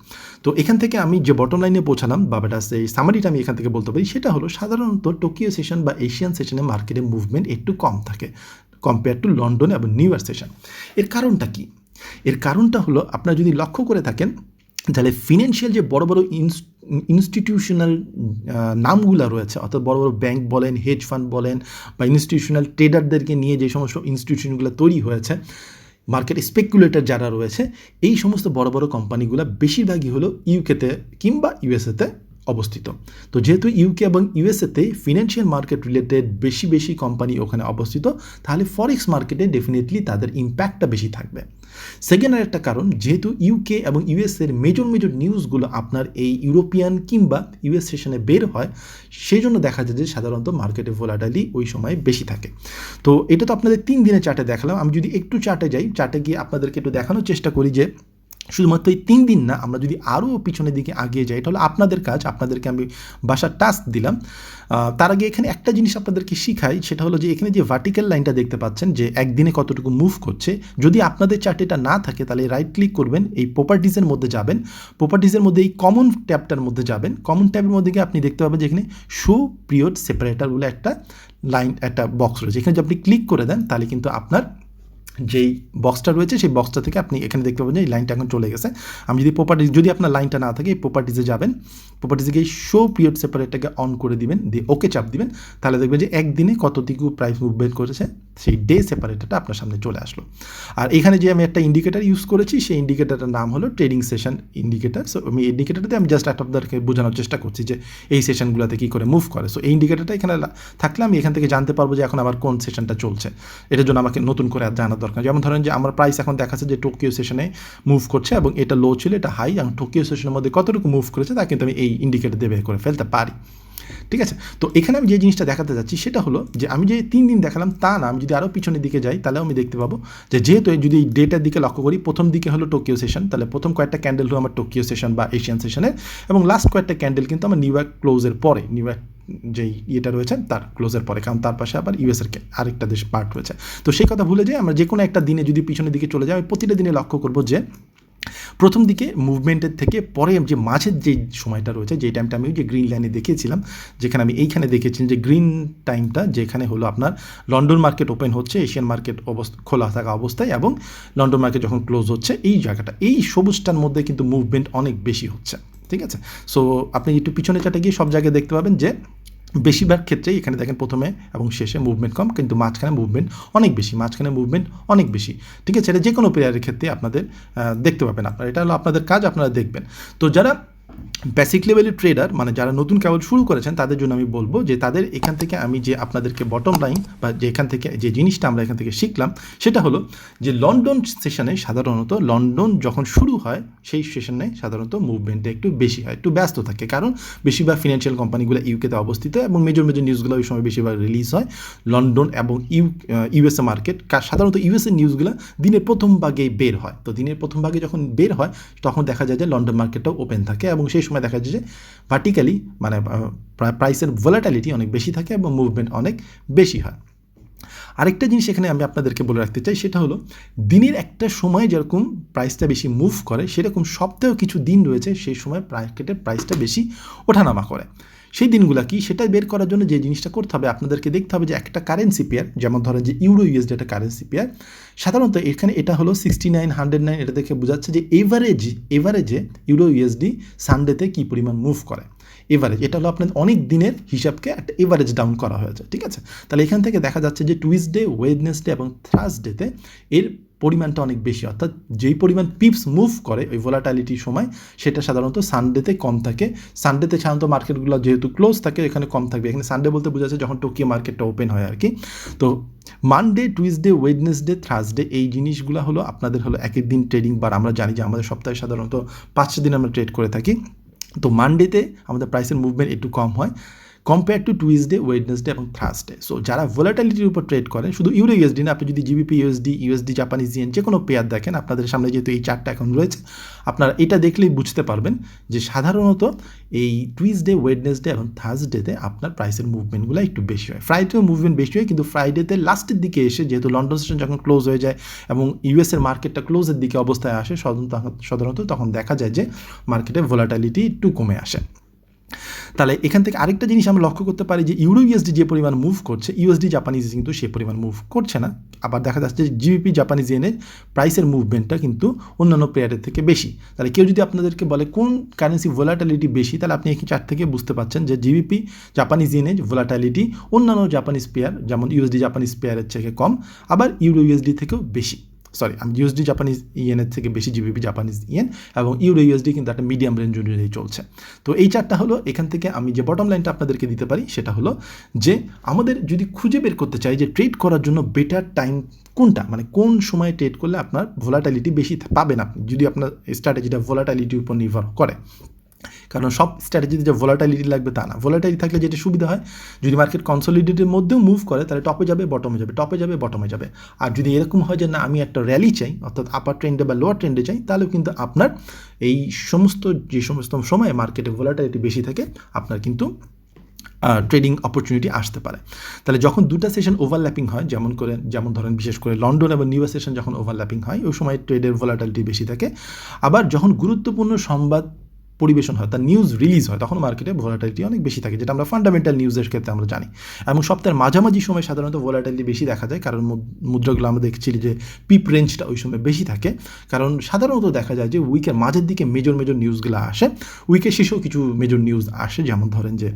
তো এখান থেকে আমি যে বটম লাইনে পৌঁছালাম বা সেই সামারিটা আমি এখান থেকে বলতে পারি, সেটা হলো সাধারণত টোকিও সেশন বা এশিয়ান সেশনে মার্কেটে মুভমেন্ট একটু কম থাকে কম্পেয়ার টু লন্ডন এবং নিউ ইয়র্ক সেশন। এর কারণটা কি? এর কারণটা হলো আপনারা যদি লক্ষ্য করে থাকেন তাহলে ফিনান্সিয়াল যে বড় বড় ইনস্টিটিউশনাল নামগুলো রয়েছে, অর্থাৎ বড় বড় ব্যাংক বলেন, হেজ ফান্ড বলেন, বা ইনস্টিটিউশনাল ট্রেডারদেরকে নিয়ে যে সমস্ত ইনস্টিটিউশনগুলো তৈরি হয়েছে, মার্কেট স্পেকুলেটর যারা রয়েছে, এই সমস্ত বড় বড় কোম্পানিগুলো বেশিরভাগই হলো ইউকেতে কিংবা ইউএসএতে অবস্থিত। তো যেহেতু ইউকে এবং ইউএসএতে ফিনান্সিয়াল মার্কেট রিলেটেড বেশি বেশি কোম্পানি ওখানে অবস্থিত, তাহলে ফরেক্স মার্কেটে ডেফিনেটলি তাদের ইম্প্যাক্টটা বেশি থাকবে। সেকেন্ড আর একটা কারণ, যেহেতু ইউকে এবং ইউএসএর মেজর নিউজগুলো আপনার এই ইউরোপিয়ান কিংবা ইউএস সেশনে বের হয়, সেই জন্য দেখা যায় যে সাধারণত মার্কেটে ভোলাটাইলি ওই সময় বেশি থাকে। তো এটা তো আপনাদের 3 দিনের চার্টে দেখালাম। আমি যদি একটু চার্টে যাই, চার্টে গিয়ে আপনাদেরকে একটু দেখানোর চেষ্টা করি যে শুধুমাত্র এই 3 দিন না, আমরা যদি আরও পিছনের দিকে আগিয়ে যাই, এটা হলো আপনাদের কাজ, আপনাদেরকে আমি বাসার টাস্ক দিলাম। তার আগে এখানে একটা জিনিস আপনাদেরকে শিখাই, সেটা হলো যে এখানে যে ভার্টিক্যাল লাইনটা দেখতে পাচ্ছেন যে একদিনে কতটুকু মুভ করছে, যদি আপনাদের চার্টে এটা না থাকে তাহলে রাইট ক্লিক করবেন, এই প্রপার্টিজের মধ্যে যাবেন, প্রপার্টিজের মধ্যে এই কমন ট্যাবটার মধ্যে যাবেন, কমন ট্যাবের মধ্যে গিয়ে আপনি দেখতে পাবেন যে এখানে শো পিরিয়ড সেপারেটার বলে একটা লাইন, একটা বক্স রয়েছে। এখানে যদি আপনি ক্লিক করে দেন তাহলে কিন্তু আপনার যেই বক্সটা রয়েছে সেই বক্সটা থেকে আপনি এখানে দেখতে পাবেন যে এই লাইনটা এখন চলে গেছে। আমি যদি আপনার লাইনটা না থাকে, এই প্রপার্টিজে যাবেন, প্রপার্টিজে গিয়ে শো পিরিয়ড সেপারেটটাকে অন করে দিবেন, দিয়ে ওকে চাপ দিবেন, তাহলে দেখবেন যে একদিনে কতটুকু প্রাইস মুভমেন্ট করেছে সেই ডে সেপারেটরটা আপনার সামনে চলে আসলো। আর এখানে যে আমি একটা ইন্ডিকেটার ইউজ করেছি, সেই ইন্ডিকেটারটার নাম হলো ট্রেডিং সেশন ইন্ডিকেটার। সো আমি ইন্ডিকেটারটাতে আমি জাস্ট আপনাদেরকে বোঝানোর চেষ্টা করছি যে এই সেশনগুলোতে কী করে মুভ করে। সো এই ইন্ডিকেটারটা এখানে থাকলে আমি এখান থেকে জানতে পারবো যে এখন আবার কোন সেশনটা চলছে। এটার জন্য আমাকে নতুন করে আর জানার দরকার। যেমন ধরেন যে আমার প্রাইস এখন দেখাচ্ছে যে টোকিও সেশনে মুভ করছে এবং এটা লো ছিল, এটা হাই, এবং টোকিও সেশনের মধ্যে কতটুকু মুভ করেছে তা কিন্তু আমি এই ইন্ডিকেটর দিয়ে বের করে ফেলতে পারি। ঠিক আছে? তো এখানে আমি যে জিনিসটা দেখাতে যাচ্ছি সেটা হলো যে আমি যে 3 দিন দেখালাম তা না, আমি যদি আরও পিছনের দিকে যাই তাহলে আমি দেখতে পাবো যে যেহেতু যদি এই ডেটার দিকে লক্ষ্য করি, প্রথম দিকে হলো টোকিও সেশন, তাহলে প্রথম কয়েকটা ক্যান্ডেল হলো আমার টোকিও সেশন বা এশিয়ান সেশনের, এবং লাস্ট কয়েকটা ক্যান্ডেল কিন্তু আমার নিউ ইয়র্ক ক্লোজের পরে, নিউ ইয়র্ক যেই ইয়েটা রয়েছে তার ক্লোজের পরে, কারণ তার পাশে আবার ইউএসের আরেকটা দেশ পার্ট রয়েছে। তো সেই কথা ভুলে যাই, আমরা যে কোনো একটা দিনে যদি পিছনের দিকে চলে যাই, আমি প্রতিটা দিনে লক্ষ্য করবো যে প্রথম দিকে মুভমেন্টের থেকে পরে যে মাঝের যে সময়টা রয়েছে, যে টাইমটা আমি যে গ্রিন লাইনে দেখিয়েছিলাম, যেখানে আমি এইখানে দেখেছিলাম যে গ্রিন টাইমটা, যেখানে হলো আপনার লন্ডন মার্কেট ওপেন হচ্ছে, এশিয়ান মার্কেট খোলা থাকা অবস্থায়, এবং লন্ডন মার্কেট যখন ক্লোজ হচ্ছে, এই জায়গাটা, এই সবুজটার মধ্যে কিন্তু মুভমেন্ট অনেক বেশি হচ্ছে। ঠিক আছে? সো আপনি একটু পিছনে চাটে গিয়ে সব জায়গায় দেখতে পাবেন যে বেশিরভাগ ক্ষেত্রেই এখানে দেখেন প্রথমে এবং শেষে মুভমেন্ট কম, কিন্তু মাঝখানে মুভমেন্ট অনেক বেশি, অনেক বেশি। ঠিক আছে? এটা যে কোনো প্লেয়ারের ক্ষেত্রে আপনাদের দেখতে পাবেন আপনারা, এটা হলো আপনাদের কাজ, আপনারা দেখবেন। তো যারা বেসিক লেভেলের ট্রেডার, মানে যারা নতুন কেবল শুরু করেছেন, তাদের জন্য আমি বলবো যে তাদের এখান থেকে আমি যে আপনাদেরকে বটম লাইন বা যে এখান থেকে যে জিনিসটা আমরা এখান থেকে শিখলাম, সেটা হলো যে লন্ডন সেশনে সাধারণত, লন্ডন যখন শুরু হয় সেই সেশনে সাধারণত মুভমেন্টটা একটু বেশি হয়, একটু ব্যস্ত থাকে, কারণ বেশিরভাগ ফিনান্সিয়াল কোম্পানিগুলো ইউকেতে অবস্থিত এবং মেজর নিউজগুলো ওই সময় বেশিরভাগ রিলিজ হয়। লন্ডন এবং ইউএসএ মার্কেট, সাধারণত ইউএসএ নিউজগুলো দিনের প্রথম ভাগেই বের হয়। তো দিনের প্রথম ভাগে যখন বের হয় তখন দেখা যায় যে লন্ডন মার্কেটটাও ওপেন থাকে, এবং সেই সময় দেখা যায় যে ভার্টিক্যালি মানে প্রাইসের ভোলাটিলিটি অনেক বেশি থাকে এবং মুভমেন্ট অনেক বেশি হয়। আরেকটা জিনিস এখানে আমি আপনাদেরকে বলে রাখতে চাই, সেটা হলো দিনের একটা সময় যেরকম প্রাইসটা বেশি মুভ করে, সেরকম সপ্তাহেও কিছু দিন রয়েছে সেই সময় মার্কেটের প্রাইসটা বেশি ওঠানামা করে। সেই দিনগুলো কি সেটা বের করার জন্য যে জিনিসটা করতে হবে, আপনাদেরকে দেখতে হবে যে একটা কারেন্সি পেয়ার, যেমন ধরেন যে ইউরো ইউএসডি একটা কারেন্সি পেয়ার, সাধারণত এখানে এটা হলো 69, 109, এটা দেখে বোঝাচ্ছে যে এভারেজে ইউরো ইউএসডি সানডেতে কী পরিমাণ মুভ করে। এভারেজ এটা হলো আপনার অনেক দিনের হিসাবকে একটা এভারেজ ডাউন করা হয়েছে, ঠিক আছে। তাহলে এখান থেকে দেখা যাচ্ছে যে টুইসডে, ওয়েডনেসডে এবং থার্সডেতে এর পরিমাণটা অনেক বেশি, অর্থাৎ যেই পরিমাণ পিপস মুভ করে ওই ভোলাটাইলিটির সময় সেটা সাধারণত সানডেতে কম থাকে। সানডেতে সাধারণত মার্কেটগুলো যেহেতু ক্লোজ থাকে এখানে কম থাকবে। এখানে সানডে বলতে বোঝাচ্ছে যখন টোকিও মার্কেটটা ওপেন হয় আর কি। তো মানডে, টুইসডে, ওয়েডনেসডে, থার্সডে এই জিনিসগুলো হলো আপনাদের হলো এক এক দিন ট্রেডিং বার। আমরা জানি যে আমাদের সপ্তাহে সাধারণত 5 দিন আমরা ট্রেড করে থাকি। তো মানডেতে আমাদের প্রাইসের মুভমেন্ট একটু কম হয় কম্পেয়ার টু টুইসডে, ওয়েডনেসডে এবং থার্সডে। সো যারা ভোলাটালিটির উপর ট্রেড করেন, শুধু ইউরো ইউএসডি না, আপনি যদি জিবিপি ইউএসডি, জাপানিজ ইয়েন যে কোনো পেয়ার দেখেন, আপনাদের সামনে যেহেতু এই চারটা এখন রয়েছে, আপনারা এটা দেখলেই বুঝতে পারবেন যে সাধারণত এই টুইসডে, ওয়েডনেসডে এবং থার্সডেতে আপনার প্রাইসের মুভমেন্টগুলো একটু বেশি হয়। ফ্রাইডেও মুভমেন্ট বেশি হয়, কিন্তু ফ্রাইডেতে লাস্টের দিকে এসে যেহেতু লন্ডন সেশন যখন ক্লোজ হয়ে যায় এবং ইউএসের মার্কেটটা ক্লোজের দিকে অবস্থায় আসে, সাধারণত তখন দেখা যায় যে মার্কেটে ভোলাটালিটি একটু কমে আসে। তাহলে এখান থেকে আরেকটা জিনিস আমরা লক্ষ্য করতে পারি যে ইউরো ইউএসডি যে পরিমাণ মুভ করছে, ইউএসডি জাপানিজ কিন্তু সে পরিমাণ মুভ করছে না। আবার দেখা যাচ্ছে যে জিবিপি জাপানিজ ইয়েনের প্রাইসের মুভমেন্টটা কিন্তু অন্যান্য পেয়ারের থেকে বেশি। তাহলে কেউ যদি আপনাদেরকে বলে কোন কারেন্সি ভোলাটালিটি বেশি, তাহলে আপনি এই চার্ট থেকে বুঝতে পারছেন যে জিবিপি জাপানিজ ইয়েনের ভোলাটালিটি অন্যান্য জাপানিজ পেয়ার যেমন ইউএসডি জাপানিজ পেয়ারের থেকে কম, আবার ইউরো ইউএসডি থেকেও বেশি। আমি ইউএসডি জাপানিজ ইয়েনের থেকে বেশি জিবিপি জাপানিজ ইয়েন, এবং ইউরো ইউএসডি কিন্তু একটা মিডিয়াম রেঞ্জ অনুযায়ী চলছে। তো এই চারটা হলো এখান থেকে আমি যে বটম লাইনটা আপনাদেরকে দিতে পারি সেটা হলো যে আমাদের যদি খুঁজে বের করতে চাই যে ট্রেড করার জন্য বেটার টাইম কোনটা, মানে কোন সময় ট্রেড করলে আপনার ভোলাটাইলিটি বেশি পাবেন আপনি, যদি আপনার স্ট্র্যাটেজিটা ভোলাটাইলিটির উপর নির্ভর করে। কারণ সব স্ট্র্যাটেজিতে যে ভোলাটাইলিটি লাগবে তা না। ভোলাটাইলিটি থাকলে যেটা সুবিধা হয়, যদি মার্কেট কনসলিডেটের মধ্যেও মুভ করে তাহলে টপে যাবে, বটমে যাবে, টপে যাবে, বটমে যাবে। আর যদি এরকম হয় যে না আমি একটা র্যালি চাই, অর্থাৎ আপার ট্রেন্ডে বা লোয়ার ট্রেন্ডে চাই, তাহলেও কিন্তু আপনার এই যে সমস্ত সময়ে মার্কেটে ভোলাটাইলিটি বেশি থাকে আপনার কিন্তু ট্রেডিং অপরচুনিটি আসতে পারে। তাহলে যখন দুটা সেশন ওভারল্যাপিং হয়, যেমন ধরেন বিশেষ করে লন্ডন এবং নিউ ইয়র্ক সেশন যখন ওভারল্যাপিং হয় ওই সময় ট্রেডের ভোলাটিলিটি বেশি থাকে। আবার যখন গুরুত্বপূর্ণ সংবাদ পরিবেশন হয়, তার নিউজ রিলিজ হয়, তখন মার্কেটে ভোলাটিলিটি অনেক বেশি থাকে, যেটা আমরা ফান্ডামেন্টাল নিউজের ক্ষেত্রে আমরা জানি। এবং সপ্তাহের মাঝামাঝি সময় সাধারণত ভোলাটিলিটি বেশি দেখা যায়, কারণ মুদ্রাগুলো আমরা দেখছি যে পিপ রেঞ্জটা ওই সময় বেশি থাকে। কারণ সাধারণত দেখা যায় যে উইকের মাঝের দিকে মেজর নিউজগুলো আসে, উইকের শেষেও কিছু মেজর নিউজ আসে, যেমন ধরেন যে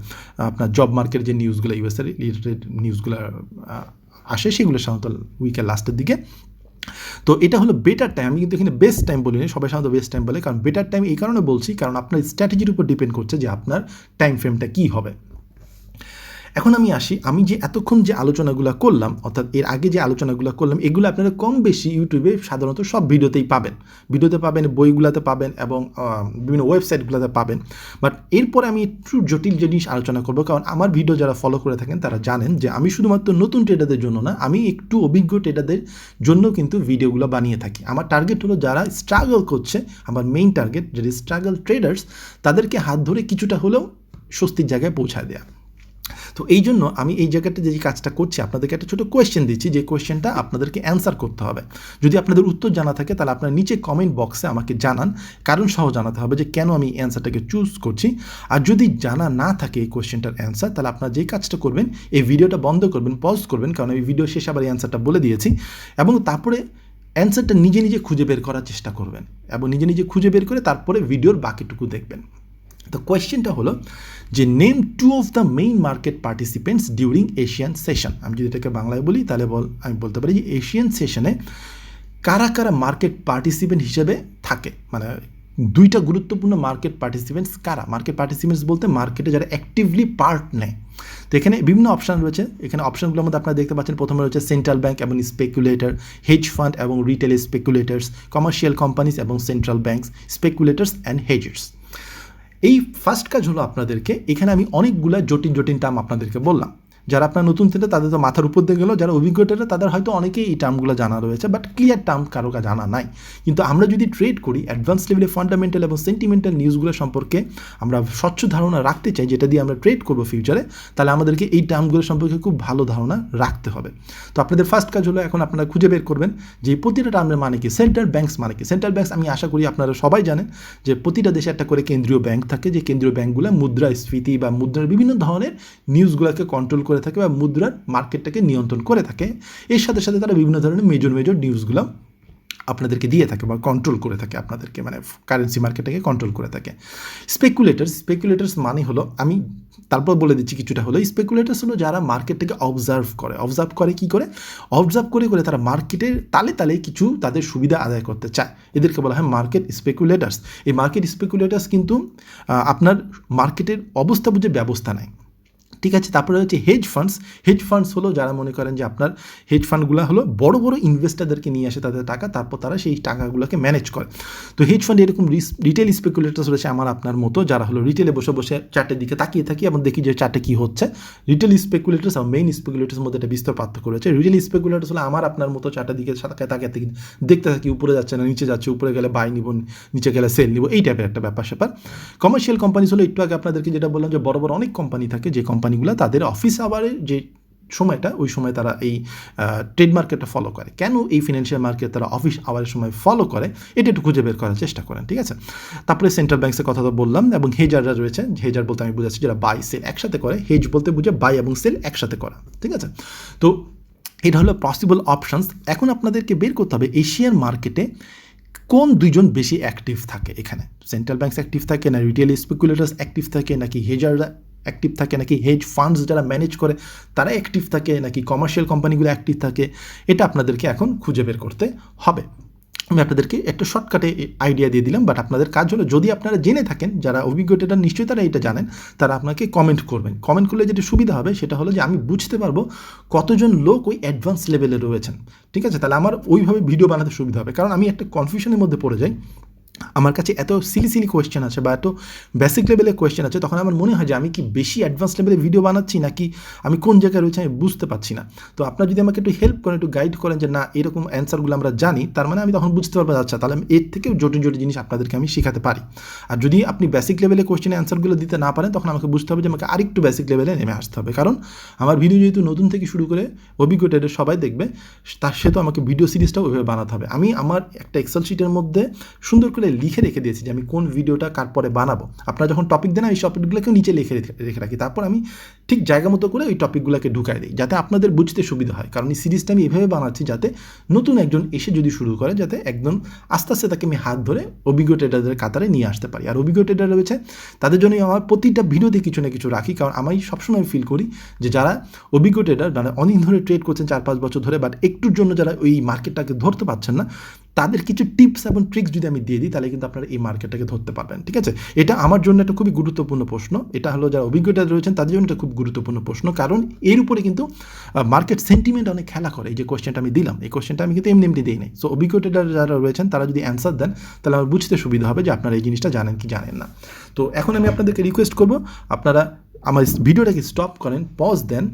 আপনার জব মার্কেটের যে নিউজগুলো, ইউএসএর রিলেটেড নিউজগুলো আসে, সেগুলো সাধারণত উইকের লাস্টের দিকে। তো এটা হলো বেটার টাইম। আমি কিন্তু এখানে বেস্ট টাইম বলিনি, সবাই সাধারণত বেস্ট টাইম বলে, কারণ বেটার টাইম এই কারণে বলছি কারণ আপনার স্ট্র্যাটেজির উপর ডিপেন্ড করছে যে আপনার টাইম ফ্রেমটা কী হবে। এখন আমি আসি, আমি যে এতক্ষণ যে আলোচনাগুলো করলাম, অর্থাৎ এর আগে যে আলোচনাগুলো করলাম, এগুলো আপনারা কম বেশি ইউটিউবে সাধারণত সব ভিডিওতে পাবেন, বইগুলোতে পাবেন এবং বিভিন্ন ওয়েবসাইটগুলোতে পাবেন। বাট এরপরে আমি একটু জটিল জিনিস আলোচনা করবো, কারণ আমার ভিডিও যারা ফলো করে থাকেন তারা জানেন যে আমি শুধুমাত্র নতুন ট্রেডারদের জন্য না, আমি একটু অভিজ্ঞ ট্রেডারদের জন্য কিন্তু ভিডিওগুলো বানিয়ে থাকি। আমার টার্গেট হলো যারা স্ট্রাগল করছে, আমার মেইন টার্গেট যারা স্ট্রাগল ট্রেডার্স, তাদেরকে হাত ধরে কিছুটা হলেও স্বস্তির জায়গায় পৌঁছায় দেওয়া। তো এই জন্য আমি এই জায়গাটা যে কাজটা করছি, আপনাদেরকে একটা ছোটো কোয়েশ্চেন দিচ্ছি, যে কোয়েশ্চেনটা আপনাদেরকে অ্যান্সার করতে হবে। যদি আপনাদের উত্তর জানা থাকে তাহলে আপনারা নিচে কমেন্ট বক্সে আমাকে জানান, কারণ সহ জানাতে হবে যে কেন আমি এই অ্যান্সারটাকে চুজ করছি। আর যদি জানা না থাকে এই কোয়েশ্চেনটার অ্যান্সার, তাহলে আপনারা যে কাজটা করবেন, এই ভিডিওটা বন্ধ করবেন, পজ করবেন, কারণ এই ভিডিও শেষে আবার এই অ্যান্সারটা বলে দিয়েছি, এবং তারপরে অ্যান্সারটা নিজে খুঁজে বের করার চেষ্টা করবেন, এবং নিজে খুঁজে বের করে তারপরে ভিডিওর বাকিটুকু দেখবেন। তো কোয়েশ্চেনটা হলো যে name 2 of the main market participants during Asian session. আমি যদি এটাকে বাংলায় বলি তাহলে আমি বলতে পারি যে এশিয়ান সেশনে কারা কারা মার্কেট পার্টিসিপেন্ট হিসেবে থাকে, মানে দুইটা গুরুত্বপূর্ণ মার্কেট পার্টিসিপেন্টস কারা। মার্কেট পার্টিসিপেন্টস বলতে মার্কেটে যারা অ্যাক্টিভলি পার্ট নেয়। তো এখানে বিভিন্ন অপশান রয়েছে, এখানে অপশানগুলোর মধ্যে আপনারা দেখতে পাচ্ছেন প্রথমে রয়েছে সেন্ট্রাল ব্যাঙ্ক এবং স্পেকুলেটর, হেজ ফান্ড এবং রিটেল স্পেকুলেটার্স, কমার্শিয়াল কোম্পানিজ এবং সেন্ট্রাল ব্যাঙ্কস, স্পেকুলেটার্স অ্যান্ড হেজার্স। এই ফার্স্ট কাজ হলো আপনাদেরকে, এখানে আমি অনেকগুলা জটিল টার্ম আপনাদেরকে বললাম, যারা আপনার নতুন ট্রেডার তাদের তো মাথার উপর দিয়ে গেল, যারা অভিজ্ঞ ট্রেডার তাদের হয়তো অনেকেই এই টার্মগুলো জানা রয়েছে, বাট ক্লিয়ার টার্ম কারো জানা নাই। কিন্তু আমরা যদি ট্রেড করি অ্যাডভান্স লেভেলে ফান্ডামেন্টাল এবং সেন্টিমেন্টাল নিউজগুলো সম্পর্কে আমরা স্বচ্ছ ধারণা রাখতে চাই, যেটা দিয়ে আমরা ট্রেড করবো ফিউচারে, তাহলে আমাদেরকে এই টার্মগুলো সম্পর্কে খুব ভালো ধারণা রাখতে হবে। তো আপনাদের ফার্স্ট কাজ হলো এখন আপনারা খুঁজে বের করবেন যে প্রতিটা টার্মের মানে কি। সেন্ট্রাল ব্যাংকস মানে কি? সেন্ট্রাল ব্যাংকস আমি আশা করি আপনারা সবাই জানেন যে প্রতিটা দেশে একটা করে কেন্দ্রীয় ব্যাংক থাকে, যে কেন্দ্রীয় ব্যাংকগুলো মুদ্রাস্ফীতি বা মুদ্রার বিভিন্ন ধরনের নিউজগুলোকে কন্ট্রোল করে থাকে বা মুদ্রার মার্কেটটাকে নিয়ন্ত্রণ করে থাকে। এর সাথে সাথে তারা বিভিন্ন ধরনের মেজর নিউজগুলো আপনাদেরকে দিয়ে থাকে বা কন্ট্রোল করে থাকে, আপনাদেরকে মানে কারেন্সি মার্কেটটাকে কন্ট্রোল করে থাকে। স্পেকুলেটার্স মানে হলো, আমি তারপর বলে দিচ্ছি কিছুটা হলো, স্পেকুলেটার্স হলো যারা মার্কেটটাকে অবজার্ভ করে কী করে অবজার্ভ করে তারা মার্কেটের তালে তালে কিছু তাদের সুবিধা আদায় করতে চায়, এদেরকে বলা হয় মার্কেট স্পেকুলেটার্স। এই মার্কেট স্পেকুলেটার্স কিন্তু আপনার মার্কেটের অবস্থা বুঝে ব্যবস্থা নেয়, ঠিক আছে। তারপরে হচ্ছে হেজ ফান্ডস হলো যারা মনে করেন যে আপনার হেজ ফান্ডগুলো হলো বড় বড় ইনভেস্টারদেরকে নিয়ে আসে তাদের টাকা, তারপর তারা সেই টাকাগুলোকে ম্যানেজ করে। তো হেজ ফান্ড এরকম রিটেল স্পেকুলেটার্স রয়েছে আমার আপনার মতো, যারা হলো রিটেলে বসে বসে চার্টের দিকে তাকিয়ে থাকি এবং দেখি যে চার্টে কী হচ্ছে। রিটেল স্পেকুলেটার্স আর মেইন স্পেকুলেটার্স মধ্যে একটা বিস্তর পার্থক্য রয়েছে। রিটেল স্পেকুলেটার্স হলো আমার আপনার মতো চার্টের দিকে তাকিয়ে থাকি, দেখতে থাকি উপরে যাচ্ছে না নিচে যাচ্ছে, উপরে গেলে বাই নিব নিচে গেলে সেল নিব, এই টাইপের একটা ব্যাপার স্যাপার। কমার্শিয়াল কোম্পানিজ হলো একটু আগে আপনাদেরকে যেটা বললাম যে বড় বড় অনেক কোম্পানি থাকে, যে কোম্পানিগুলো তাদের অফিস আওয়ারের যে সময়টা ওই সময় তারা এই ট্রেড মার্কেটটা ফলো করে। কেন এই ফিনান্সিয়াল মার্কেট তারা অফিস আওয়ারের সময় ফলো করে এটা একটু খুঁজে বের করার চেষ্টা করেন, ঠিক আছে। তারপরে সেন্ট্রাল ব্যাংকসের কথা তো বললাম, এবং হেজাররা রয়েছে। হেজার বলতে আমি বুঝাচ্ছি যারা বাই সেল একসাথে করে, হেজ বলতে বুঝে বাই এবং সেল একসাথে করা, ঠিক আছে। তো এটা হলো পসিবল অপশানস। এখন আপনাদেরকে বের করতে হবে এশিয়ান মার্কেটে কোন দুইজন বেশি অ্যাক্টিভ থাকে। এখানে সেন্ট্রাল ব্যাংকস অ্যাক্টিভ থাকে না, রিটেল স্পেকুলেটার্স অ্যাক্টিভ থাকে নাকি হেজাররা অ্যাক্টিভ থাকে, নাকি হেজ ফান্ডস যারা ম্যানেজ করে তারা অ্যাক্টিভ থাকে, নাকি কমার্শিয়াল কোম্পানিগুলো অ্যাক্টিভ থাকে, এটা আপনাদেরকে এখন খুঁজে বের করতে হবে। আমি আপনাদেরকে একটা শর্টকাটে আইডিয়া দিয়ে দিলাম, বাট আপনাদের কাজ হলো যদি আপনারা জেনে থাকেন, যারা অভিজ্ঞতা নিশ্চয়ই তারা এটা জানেন, তারা আপনাকে কমেন্ট করবেন। কমেন্ট করলে যেটা সুবিধা হবে সেটা হলো যে আমি বুঝতে পারবো কতজন লোক ওই অ্যাডভান্স লেভেলে রয়েছেন, ঠিক আছে। তাহলে আমার ওইভাবে ভিডিও বানাতে সুবিধা হবে, কারণ আমি একটা কনফিউশনের মধ্যে পড়ে যাই। আমার কাছে এত সিলি কোয়েশ্চেন আছে বা এত বেসিক লেভেলের কোয়েশ্চেন আছে, তখন আমার মনে হয় যে আমি কি বেশি অ্যাডভান্স লেভেলে ভিডিও বানাচ্ছি নাকি আমি কোন জায়গায় রয়েছে আমি বুঝতে পারছি না। তো আপনারা যদি আমাকে একটু হেল্প করেন, একটু গাইড করেন যে না এরকম অ্যান্সারগুলো আমরা জানি, তার মানে আমি তখন বুঝতে পারবো আচ্ছা তাহলে আমি এর থেকেও জটিল জিনিস আপনাদেরকে আমি শেখাতে পারি। আর যদি আপনি বেসিক লেভেলে কোয়েশ্চেনের অ্যান্সারগুলো দিতে না পারেন, তখন আমাকে বুঝতে হবে যে আমাকে আরেকটু বেসিক লেভেলে নেমে আসতে হবে, কারণ আমার ভিডিও যেহেতু নতুন থেকে শুরু করে অভিজ্ঞ ট্রেডার সবাই দেখবে, তার সাথে আমাকে ভিডিও সিরিজটাও ওইভাবে বানাতে হবে। আমি আমার একটা এক্সেল শিটের মধ্যে সুন্দর করে লিখে রেখে দিয়েছি যে আমি কোন ভিডিওটা কার পরে বানাবো। আপনারা যখন টপিক দেন এই টপিকগুলোকেও নিচে রেখে রাখি, তারপর আমি ঠিক জায়গা মতো করে ওই টপিকগুলোকে ঢুকাই দিই, যাতে আপনাদের বুঝতে সুবিধা হয়। কারণ এই সিরিজটা আমি এভাবে বানাচ্ছি যাতে নতুন একজন এসে যদি শুরু করে, যাতে একদম আস্তে আস্তে তাকে আমি হাত ধরে অভিজ্ঞ ট্রেডারদের কাতারে নিয়ে আসতে পারি। আর অভিজ্ঞ ট্রেডার রয়েছে তাদের জন্যই আমার প্রতিটা ভিডিওতে কিছু না কিছু রাখি, কারণ আমি সবসময় ফিল করি যে যারা অভিজ্ঞ ট্রেডার, যারা অনেক ধরে ট্রেড করছেন 4-5 বছর ধরে, বাট একটুর জন্য যারা ওই মার্কেটটাকে ধরতে পারছেন না, তাদের কিছু টিপস এবং ট্রিক্স যদি আমি দিয়ে দিই, তাহলে কিন্তু আপনারা এই মার্কেটটাকে ধরতে পারবেন, ঠিক আছে। এটা আমার জন্য একটা খুবই গুরুত্বপূর্ণ প্রশ্ন। এটা হলো যারা অভিজ্ঞতা রয়েছেন তাদের জন্য এটা খুব গুরুত্বপূর্ণ প্রশ্ন, কারণ এর উপরে কিন্তু মার্কেট সেন্টিমেন্ট অনেক খেলা করে। এই যে কোয়েশ্চেনটা আমি দিলাম, এই কোয়েশ্চেনটা আমি কিন্তু এমনি দিই নাই। সো অভিজ্ঞতা যারা রয়েছেন তারা যদি অ্যান্সার দেন, তাহলে আমার বুঝতে সুবিধা হবে যে আপনারা এই জিনিসটা জানেন কি জানেন না। তো এখন আমি আপনাদেরকে রিকোয়েস্ট করবো, আপনারা আমার ভিডিওটাকে স্টপ করেন, পজ দেন,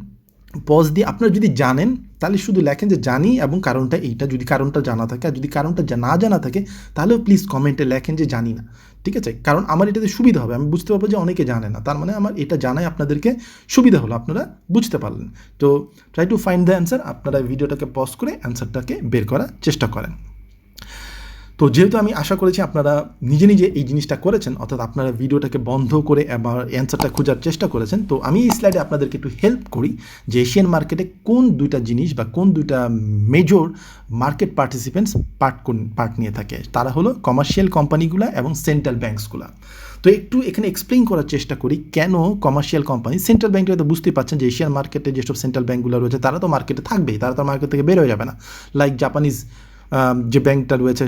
পজ দিয়ে আপনারা যদি জানেন তাহলে শুধু লেখেন যে জানি এবং কারণটা এইটা, যদি কারণটা জানা থাকে। আর যদি কারণটা না জানা থাকে তাহলেও প্লিজ কমেন্টে লেখেন যে জানি না, ঠিক আছে। কারণ আমার এটাতে সুবিধা হবে, আমি বুঝতে পারবো যে অনেকে জানে না, তার মানে আমার এটা জানাই আপনাদেরকে সুবিধা হলো, আপনারা বুঝতে পারলেন। তো try to find the answer. আপনারা ভিডিওটাকে পজ করে অ্যান্সারটাকে বের করার চেষ্টা করেন। তো যেহেতু আমি আশা করেছি আপনারা নিজে নিজে এই জিনিসটা করেছেন, অর্থাৎ আপনারা ভিডিওটাকে বন্ধ করে আবার অ্যান্সারটা খোঁজার চেষ্টা করেছেন, তো আমি এই স্লাইডে আপনাদেরকে একটু হেল্প করি যে এশিয়ান মার্কেটে কোন দুইটা জিনিস বা কোন দুইটা মেজর মার্কেট পার্টিসিপেন্টস পার্ট নিয়ে থাকে। তারা হলো কমার্শিয়াল কোম্পানিগুলো এবং সেন্ট্রাল ব্যাংকসগুলো। তো একটু এখানে এক্সপ্লেইন করার চেষ্টা করি কেন কমার্শিয়াল কোম্পানি। সেন্ট্রাল ব্যাংকটা তো বুঝতেই পারছেন যে এশিয়ান মার্কেটে যেসব সেন্ট্রাল ব্যাংকগুলো রয়েছে তারা তো মার্কেটে থাকবেই, তারা তো মার্কেট থেকে বের হয়ে যাবে না। লাইক জাপানিজ যে ব্যাংকটা রয়েছে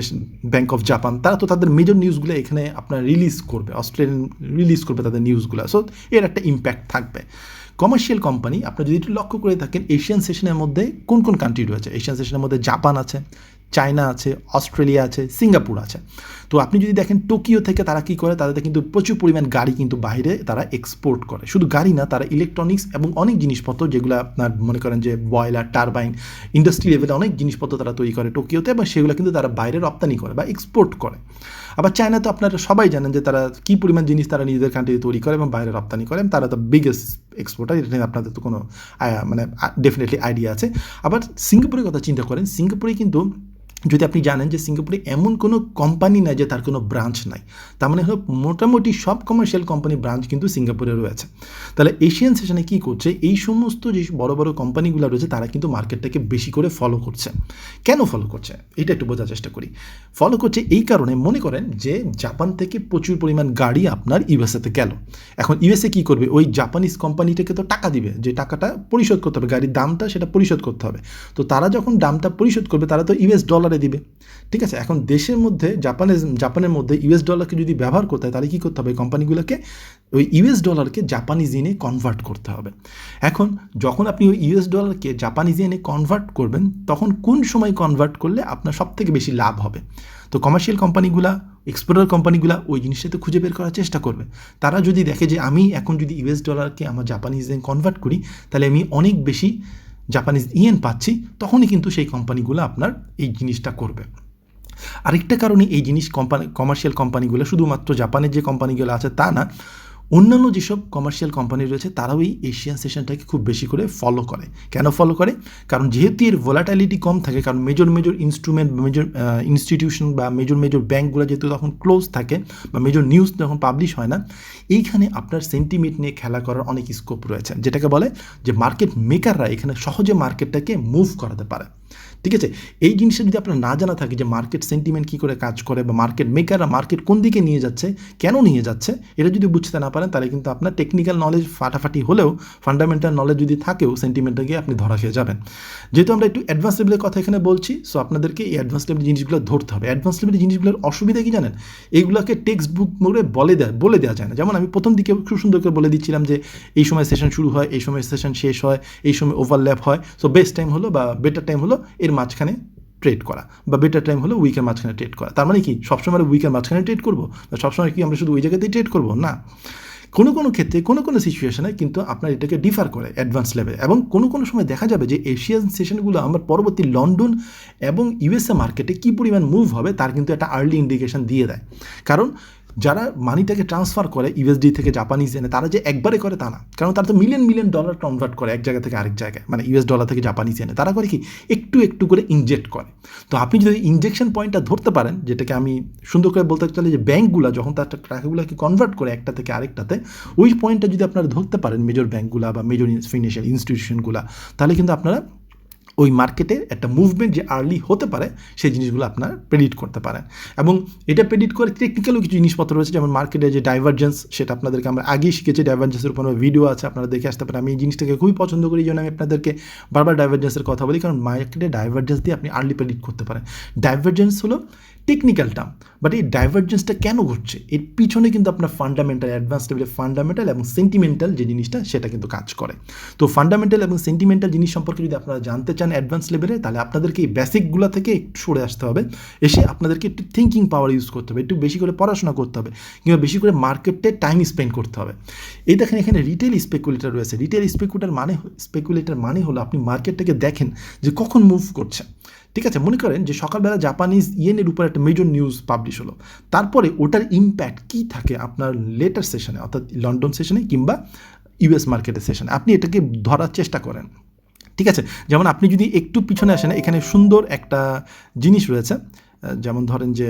ব্যাংক অফ জাপান, তারা তো তাদের মেজর নিউজগুলো এখানে আপনার রিলিজ করবে, অস্ট্রেলিয়ান রিলিজ করবে তাদের নিউজগুলো, সো এর একটা ইম্প্যাক্ট থাকবে। কমার্শিয়াল কোম্পানি আপনারা যদি একটু লক্ষ্য করে থাকেন, এশিয়ান সেশনের মধ্যে কোন কোন কান্ট্রি রয়েছে? এশিয়ান সেশনের মধ্যে জাপান আছে, চায়না আছে, অস্ট্রেলিয়া আছে, সিঙ্গাপুর আছে। তো আপনি যদি দেখেন টোকিও থেকে তারা কী করে, তাদের কিন্তু প্রচুর পরিমাণ গাড়ি কিন্তু বাইরে তারা এক্সপোর্ট করে। শুধু গাড়ি না, তারা ইলেকট্রনিক্স এবং অনেক জিনিসপত্র যেগুলো আপনার মনে করেন যে বয়লার, টারবাইন, ইন্ডাস্ট্রি লেভেলে অনেক জিনিসপত্র তারা তৈরি করে টোকিওতে, এবং সেগুলো কিন্তু তারা বাইরে রপ্তানি করে বা এক্সপোর্ট করে। আবার চায়না তো আপনারা সবাই জানেন যে তারা কী পরিমাণ জিনিস তারা নিজেদের কান্ট্রিতে তৈরি করে এবং বাইরে রপ্তানি করে, তারা তো বিগেস্ট এক্সপোর্টার, এটা নিয়ে আপনাদের তো কোনো মানে ডেফিনেটলি আইডিয়া আছে। আবার সিঙ্গাপুরের কথা চিন্তা করেন, সিঙ্গাপুরে কিন্তু যদি আপনি জানেন যে সিঙ্গাপুরে এমন কোনো কোম্পানি নাই যে তার কোনো ব্রাঞ্চ নাই, তার মানে হলো মোটামুটি সব কমার্শিয়াল কোম্পানি ব্রাঞ্চ কিন্তু সিঙ্গাপুরে রয়েছে। তাহলে এশিয়ান সেশনে কী করছে, এই সমস্ত যে বড় বড় কোম্পানিগুলো রয়েছে তারা কিন্তু মার্কেটটাকে বেশি করে ফলো করছে। কেন ফলো করছে এটা একটু বোঝার চেষ্টা করি। ফলো করছে এই কারণে, মনে করেন যে জাপান থেকে প্রচুর পরিমাণ গাড়ি আপনার ইউএসএতে গেল, এখন ইউএসএ কী করবে, ওই জাপানিজ কোম্পানিটাকে তো টাকা দিবে, যে টাকাটা পরিশোধ করতে হবে, গাড়ির দামটা সেটা পরিশোধ করতে হবে। তো তারা যখন দামটা পরিশোধ করবে তারা তো ইউএস ডলারে দিবে, ঠিক আছে। এখন দেশের মধ্যে জাপানের মধ্যে ইউএস ডলারকে যদি ব্যবহার করতে হয় তাহলে কী করতে হবে, কোম্পানিগুলোকে ওই ইউএস ডলারকে জাপানিজ ইয়েনে কনভার্ট করতে হবে। এখন যখন আপনি ওই ইউএস ডলারকে জাপানিজ ইয়েনে কনভার্ট করবেন, তখন কোন সময় কনভার্ট করলে আপনার সবথেকে বেশি লাভ হবে। তো কমার্শিয়াল কোম্পানিগুলা, এক্সপোর্টার কোম্পানিগুলা ওই জিনিসটা তো খুঁজে বের করার চেষ্টা করবে। তারা যদি দেখে যে আমি এখন যদি ইউএস ডলারকে আমার জাপানিজ ইয়েন কনভার্ট করি তাহলে আমি অনেক বেশি জাপানিজ ইয়েন পাচ্ছি, তখনই কিন্তু সেই কোম্পানিগুলো আপনার এই জিনিসটা করবে। আরেকটা কারণে এই জিনিস কমার্শিয়াল কোম্পানিগুলো, শুধুমাত্র জাপানের যে কোম্পানিগুলো আছে তা না, অন্যান্য যেসব কমার্শিয়াল কোম্পানি রয়েছে তারাও এই এশিয়ান সেশনটাকে খুব বেশি করে ফলো করে। কেন ফলো করে? কারণ যেহেতু এর ভোলাটাইলিটি কম থাকে, কারণ মেজর ইনস্ট্রুমেন্ট, মেজর ইনস্টিটিউশন বা মেজর ব্যাঙ্কগুলো যেহেতু তখন ক্লোজ থাকে বা মেজর নিউজ তখন পাবলিশ হয় না, এইখানে আপনার সেন্টিমেন্ট নিয়ে খেলা করার অনেক স্কোপ রয়েছে, যেটাকে বলে যে মার্কেট মেকাররা এখানে সহজে মার্কেটটাকে মুভ করাতে পারে, ঠিক আছে। এই জিনিসটা যদি আপনার না জানা থাকে যে মার্কেট সেন্টিমেন্ট কী করে কাজ করে বা মার্কেট মেকাররা মার্কেট কোন দিকে নিয়ে যাচ্ছে, কেন নিয়ে যাচ্ছে, এটা যদি বুঝতে না পারেন তাহলে কিন্তু আপনার টেকনিক্যাল নলেজ ফাটাফাটি হলেও ফান্ডামেন্টাল নলেজ যদি থাকেও সেন্টিমেন্টটা গিয়ে আপনি ধরা খেয়ে যাবেন। যেহেতু আমরা একটু অ্যাডভান্স লেভেলের কথা এখানে বলছি, সো আপনাদেরকে এই অ্যাডভান্স লেভেলের জিনিসগুলো ধরতে হবে। অ্যাডভান্স লেভেলের জিনিসগুলোর অসুবিধা কি জানেন, এইগুলোকে টেক্সট বুক মোড়ে বলে দেওয়া যায় না। যেমন আমি প্রথম দিকে খুব সুন্দর করে বলে দিচ্ছিলাম যে এই সময় সেশন শুরু হয়, এই সময় সেশন শেষ হয়, এই সময় ওভারল্যাপ হয়, সো বেস্ট টাইম হলো বা বেটার টাইম হলো এর মাঝখানে ট্রেড করা, বা বেটার টাইম হলো উইকের মাঝখানে ট্রেড করা। তার মানে কি সবসময় উইকের মাঝখানে ট্রেড করবো, বা সবসময় কি আমরা শুধু ওই জায়গাতেই ট্রেড করবো? না, কোনো ক্ষেত্রে কোনো সিচুয়েশনে কিন্তু আপনার এটাকে ডিফার করে অ্যাডভান্স লেভেলে। এবং কোনো সময় দেখা যাবে যে এশিয়ান সেশনগুলো আমার পরবর্তী লন্ডন এবং ইউএসএ মার্কেটে কী পরিমাণ মুভ হবে তার কিন্তু একটা আর্লি ইন্ডিকেশন দিয়ে দেয়। কারণ যারা মানিটাকে ট্রান্সফার করে ইউএসডি থেকে জাপানিজ এনে, তারা যে একবারে করে তা না, কারণ তারা তো মিলিয়ন ডলার কনভার্ট করে এক জায়গা থেকে আরেক জায়গায়, মানে ইউএস ডলার থেকে জাপানিজ এনে তারা করে কি একটু করে ইনজেক্ট করে। তো আপনি যদি ইনজেকশন পয়েন্টটা ধরতে পারেন, যেটাকে আমি সুন্দর করে বলতে চাই যে ব্যাঙ্কগুলো যখন তার টাকাগুলোকে কনভার্ট করে একটা থেকে আরেকটাতে, ওই পয়েন্টটা যদি আপনারা ধরতে পারেন মেজর ব্যাঙ্কগুলো বা মেজর ফিনান্সিয়াল ইনস্টিটিউশনগুলো, তাহলে কিন্তু আপনারা ওই মার্কেটে একটা মুভমেন্ট যে আর্লি হতে পারে সেই জিনিসগুলো আপনার প্রেডিক্ট করতে পারেন। এবং এটা প্রেডিক্ট করে টেকনিক্যালও কিছু জিনিসপত্র রয়েছে, যেমন মার্কেটে যে ডাইভারজেন্স, সেটা আপনাদেরকে আমরা আগেই শিখেছি, ডাইভারজেন্সের উপর ভিডিও আছে, আপনারা দেখে আসতে পারেন। আমি এই জিনিসটাকে খুবই পছন্দ করি, এই জন্য আমি আপনাদেরকে বারবার ডাইভারজেন্সের কথা বলি, কারণ মার্কেটে ডাইভারজেন্স দিয়ে আপনি আর্লি প্রেডিক্ট করতে পারেন। ডাইভারজেন্স হলো টেকনিক্যাল টার্ম, বাট এই ডাইভারজেন্সটা কেন ঘটছে এর পিছনে কিন্তু আপনার ফান্ডামেন্টাল, অ্যাডভান্স লেভেলের ফান্ডামেন্টাল এবং সেন্টিমেন্টাল যে জিনিসটা সেটা কিন্তু কাজ করে। তো ফান্ডামেন্টাল এবং সেন্টিমেন্টাল জিনিস সম্পর্কে যদি আপনারা জানতে চান অ্যাডভান্স লেভেলে, তাহলে আপনাদেরকে এই বেসিকগুলো থেকে একটু সরে আসতে হবে, এসে আপনাদেরকে একটু থিঙ্কিং পাওয়ার ইউজ করতে হবে, একটু বেশি করে পড়াশোনা করতে হবে, কিংবা বেশি করে মার্কেটে টাইম স্পেন্ড করতে হবে। এই দেখেন এখানে রিটেল স্পেকুলেটর রয়েছে। রিটেল স্পেকুলেটর মানে হলো আপনি মার্কেটটাকে দেখেন যে কখন মুভ করছে, ঠিক আছে। মনে করেন যে সকালবেলা জাপানিজ ইয়েনের উপর একটা মেজর নিউজ পাবলিশ হলো, তারপরে ওটার ইম্প্যাক্ট কী থাকে আপনার লেটার সেশনে, অর্থাৎ লন্ডন সেশনে কিংবা ইউএস মার্কেটের সেশনে, আপনি এটাকে ধরার চেষ্টা করেন, ঠিক আছে। যেমন আপনি যদি একটু পিছনে আসেন, এখানে সুন্দর একটা জিনিস রয়েছে, যেমন ধরেন যে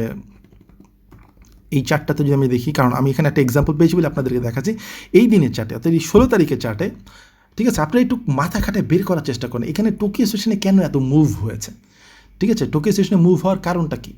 এই চার্টটাতে যদি আমি দেখি, কারণ আমি এখানে একটা এক্সাম্পল পেয়েছি বলে আপনাদেরকে দেখাচ্ছি, এই দিনের চার্টে অর্থাৎ এই 16 তারিখের চার্টে, ঠিক আছে। আপনারা একটু মাথা খাটায় বের করার চেষ্টা করেন এখানে টোকিও সেশনে কেন এত মুভ হয়েছে, ঠিক আছে। টোকিও সেশনে মুভ হওয়ার কারণটা কী,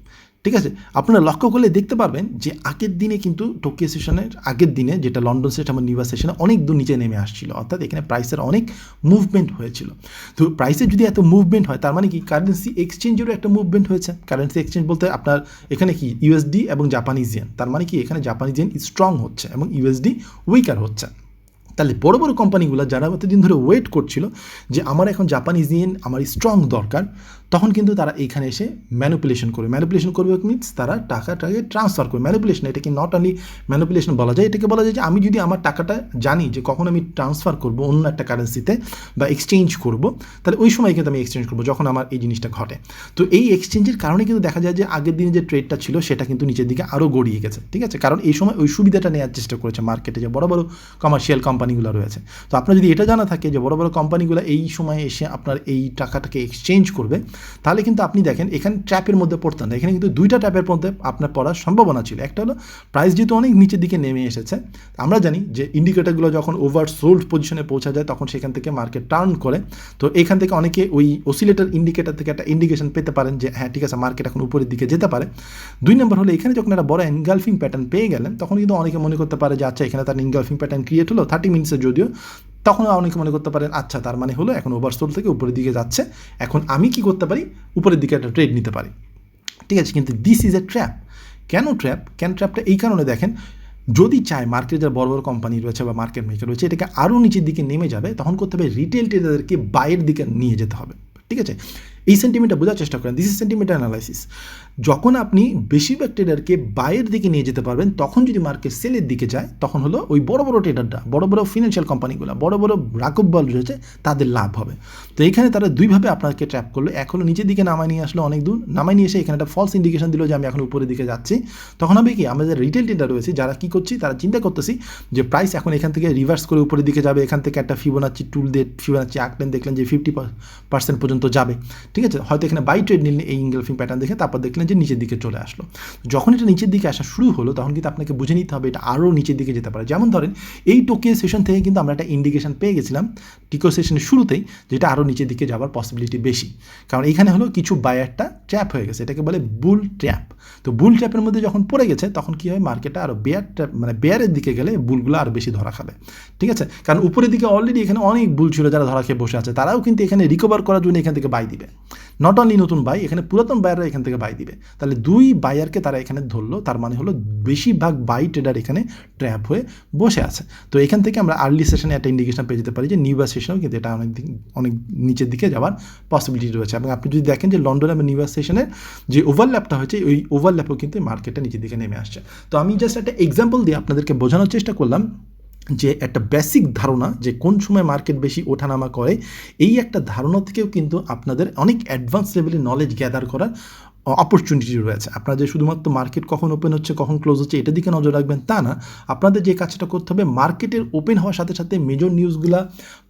ঠিক আছে। আপনারা লক্ষ্য করলে দেখতে পারবেন যে আগের দিনে কিন্তু টোকিও সেশনের আগের দিনে, যেটা লন্ডন সেশন এবং নিউ ইয়র্ক সেশনে অনেক দূর নিচে নেমে আসছিল, অর্থাৎ এখানে প্রাইসের অনেক মুভমেন্ট হয়েছিল। তো প্রাইসের যদি এত মুভমেন্ট হয় তার মানে কি কারেন্সি এক্সচেঞ্জেরও একটা মুভমেন্ট হয়েছে। কারেন্সি এক্সচেঞ্জ বলতে আপনার এখানে কি ইউএসডি এবং জাপানিজ ইয়েন, তার মানে কি এখানে জাপানিজ ইয়েন স্ট্রং হচ্ছে এবং ইউএসডি উইকার হচ্ছে, তাহলে বড় বড় কোম্পানিগুলো যারা এতদিন ধরে ওয়েট করছিল যে আমার এখন জাপানিজ ইয়েন আমার স্ট্রং দরকার, তখন কিন্তু তারা এইখানে এসে ম্যানিপুলেশন করবে মিনস তারা টাকাটাকে ট্রান্সফার করবে। ম্যানিপুলেশন, এটাকে নট অনলি ম্যানিপুলেশন বলা যায়, এটাকে বলা যায় যে আমি যদি আমার টাকাটা জানি যে কখন আমি ট্রান্সফার করবো অন্য একটা কারেন্সিতে বা এক্সচেঞ্জ করব, তাহলে ওই সময় কিন্তু আমি এক্সচেঞ্জ করবো যখন আমার এই জিনিসটা ঘটে। তো এই এক্সচেঞ্জের কারণে কিন্তু দেখা যায় যে আগের দিনে যে ট্রেডটা ছিল সেটা কিন্তু নিচের দিকে আরও গড়িয়ে গেছে, ঠিক আছে, কারণ এই সময় ওই সুবিধাটা নেওয়ার চেষ্টা করেছে মার্কেটে যে বড় বড় কমার্শিয়াল কোম্পানিগুলো রয়েছে। তো আপনার যদি এটা জানা থাকে যে বড় বড় কোম্পানিগুলো এই সময়ে এসে আপনার এই টাকাটাকে এক্সচেঞ্জ করবে, তাহলে কিন্তু আপনি দেখেন এখানে ট্র্যাপের মধ্যে পড়তেন না। এখানে কিন্তু দুইটা ট্র্যাপের মধ্যে আপনার পড়ার সম্ভাবনা ছিল। একটা হলো প্রাইস যেহেতু অনেক নিচের দিকে নেমে এসেছে, আমরা জানি যে ইন্ডিকেটারগুলো যখন ওভার সোল্ড পজিশনে পৌঁছা যায় তখন সেখান থেকে মার্কেট টার্ন করে। তো এখান থেকে অনেকে ওই অসিলেটর ইন্ডিকেটার থেকে একটা ইন্ডিকেশন পেতে পারেন যে হ্যাঁ ঠিক আছে মার্কেট এখন উপরের দিকে যেতে পারে। 2 নম্বর হলো এখানে যখন একটা বড় এনগালফিং প্যাটার্ন পেয়ে গেলেন তখন কিন্তু অনেকে মনে করতে পারে যে আচ্ছা এখানে তার এনগালফিং প্যাটার্ন ক্রিয়েট হলো 30 মিনিটসের, যদিও তখন অনেকে মনে করতে পারেন আচ্ছা তার মানে হলো এখন ওভারসোল্ড থেকে উপরের দিকে যাচ্ছে, এখন আমি কি করতে পারি উপরের দিকে একটা ট্রেড নিতে পারি, ঠিক আছে। কিন্তু দিস ইজ এ ট্র্যাপ। কেন ট্র্যাপটা এই কারণে দেখেন, যদি চায় মার্কেটে যারা বড় বড় কোম্পানি রয়েছে বা মার্কেট মেকার রয়েছে এটাকে আরও নিচের দিকে নেমে যাবে, তখন করতে হবে রিটেল ট্রেডারদেরকে বাইরের দিকে নিয়ে যেতে হবে, ঠিক আছে। এই সেন্টিমেন্টটা বোঝার চেষ্টা করেন, দিস ইজ সেন্টিমেন্ট অ্যানালাইসিস। যখন আপনি বেশিরভাগ ট্রেডারকে বাইরের দিকে নিয়ে যেতে পারবেন, তখন যদি মার্কেট সেলের দিকে যায় তখন হলো ওই বড় বড় ট্রেডাররা, বড় বড় ফিনান্সিয়াল কোম্পানিগুলো, বড় বড় রাকববল রয়েছে তাদের লাভ হবে। তো এখানে তারা দুইভাবে আপনাকে ট্র্যাপ করলো, এক হলো নিচের দিকে নামায় নিয়ে আসলো অনেক দূর, নামায় নিয়ে এসে এখানে একটা ফলস ইন্ডিকেশন দিল যে আমি এখন উপরের দিকে যাচ্ছি। তখন হবে কি, আমাদের রিটেল ট্রেডার রয়েছে যারা কী করছি, তারা চিন্তা করতেছি যে প্রাইস এখন এখান থেকে রিভার্স করে উপরের দিকে যাবে, এখান থেকে একটা ফিবোনাচি টুল দিয়ে ফিবোনাচি আঁকলেন, দেখলেন যে 50% পর্যন্ত যাবে, ঠিক আছে। হয়তো এখানে বাই ট্রেড নিলেন এই ইনগালফিং প্যাটার্ন দেখে, তারপর দেখলেন যে নিচের দিকে চলে আসলো। যখন এটা নিচের দিকে আসা শুরু হলো তখন কিন্তু আপনাকে বুঝে নিতে হবে এটা আরও নিচের দিকে যেতে পারে। যেমন ধরেন এই টোকিও সেশন থেকে কিন্তু আমরা একটা ইন্ডিকেশন পেয়ে গেছিলাম টোকিও সেশনের শুরুতেই, যেটা আরও নিচের দিকে যাওয়ার পসিবিলিটি বেশি, কারণ এখানে হলো কিছু বায়ারটা ট্র্যাপ হয়ে গেছে, এটাকে বলে বুল ট্র্যাপ। তো বুল ট্র্যাপের মধ্যে যখন পড়ে গেছে তখন কী হয়, মার্কেটটা আরও বেয়ার ট্র্যাপ মানে বেয়ারের দিকে গেলে বুলগুলো আরও বেশি ধরা খাবে, ঠিক আছে। কারণ উপরের দিকে অলরেডি এখানে অনেক বুল ছিল যারা ধরা খেয়ে বসে আছে, তারাও কিন্তু এখানে রিকভার করার জন্য এখান থেকে বাই দিবে। নট অনলি নতুন বাই, এখানে পুরাতন বায়াররা এখান থেকে বাই দিবে। তাহলে দুই বায়ারকে তারা এখানে ধরলো, তার মানে হলো বেশিরভাগ বাই ট্রেডার এখানে ট্র্যাপ হয়ে বসে আছে। তো এখান থেকে আমরা আর্লি সেশনে একটা ইন্ডিকেশন পেয়ে যেতে পারি যে নিউ ইয়র্ক সেশনেও কিন্তু এটা অনেক নিচের দিকে যাওয়ার পসিবিলিটি রয়েছে। এবং আপনি যদি দেখেন যে লন্ডন এবং নিউ ইয়র্ক সেশনের যে ওভারল্যাপটা হয়েছে, ওই ওভারল্যাপও কিন্তু মার্কেটটা নিচের দিকে নেমে আসছে। তো আমি জাস্ট একটা এক্সাম্পল দিয়ে আপনাদেরকে বোঝানোর চেষ্টা করলাম যে একটা বেসিক ধারণা যে কোন সময় মার্কেট বেশি ওঠানামা করে, এই একটা ধারণা থেকেও কিন্তু আপনাদের অনেক অ্যাডভান্স লেভেলের নলেজ গ্যাদার করার অপরচুনিটি রয়েছে। আপনাদের শুধুমাত্র মার্কেট কখন ওপেন হচ্ছে কখন ক্লোজ হচ্ছে এটার দিকে নজর রাখবেন তা না, আপনাদের যে কাজটা করতে হবে মার্কেটের ওপেন হওয়ার সাথে সাথে মেজর নিউজগুলা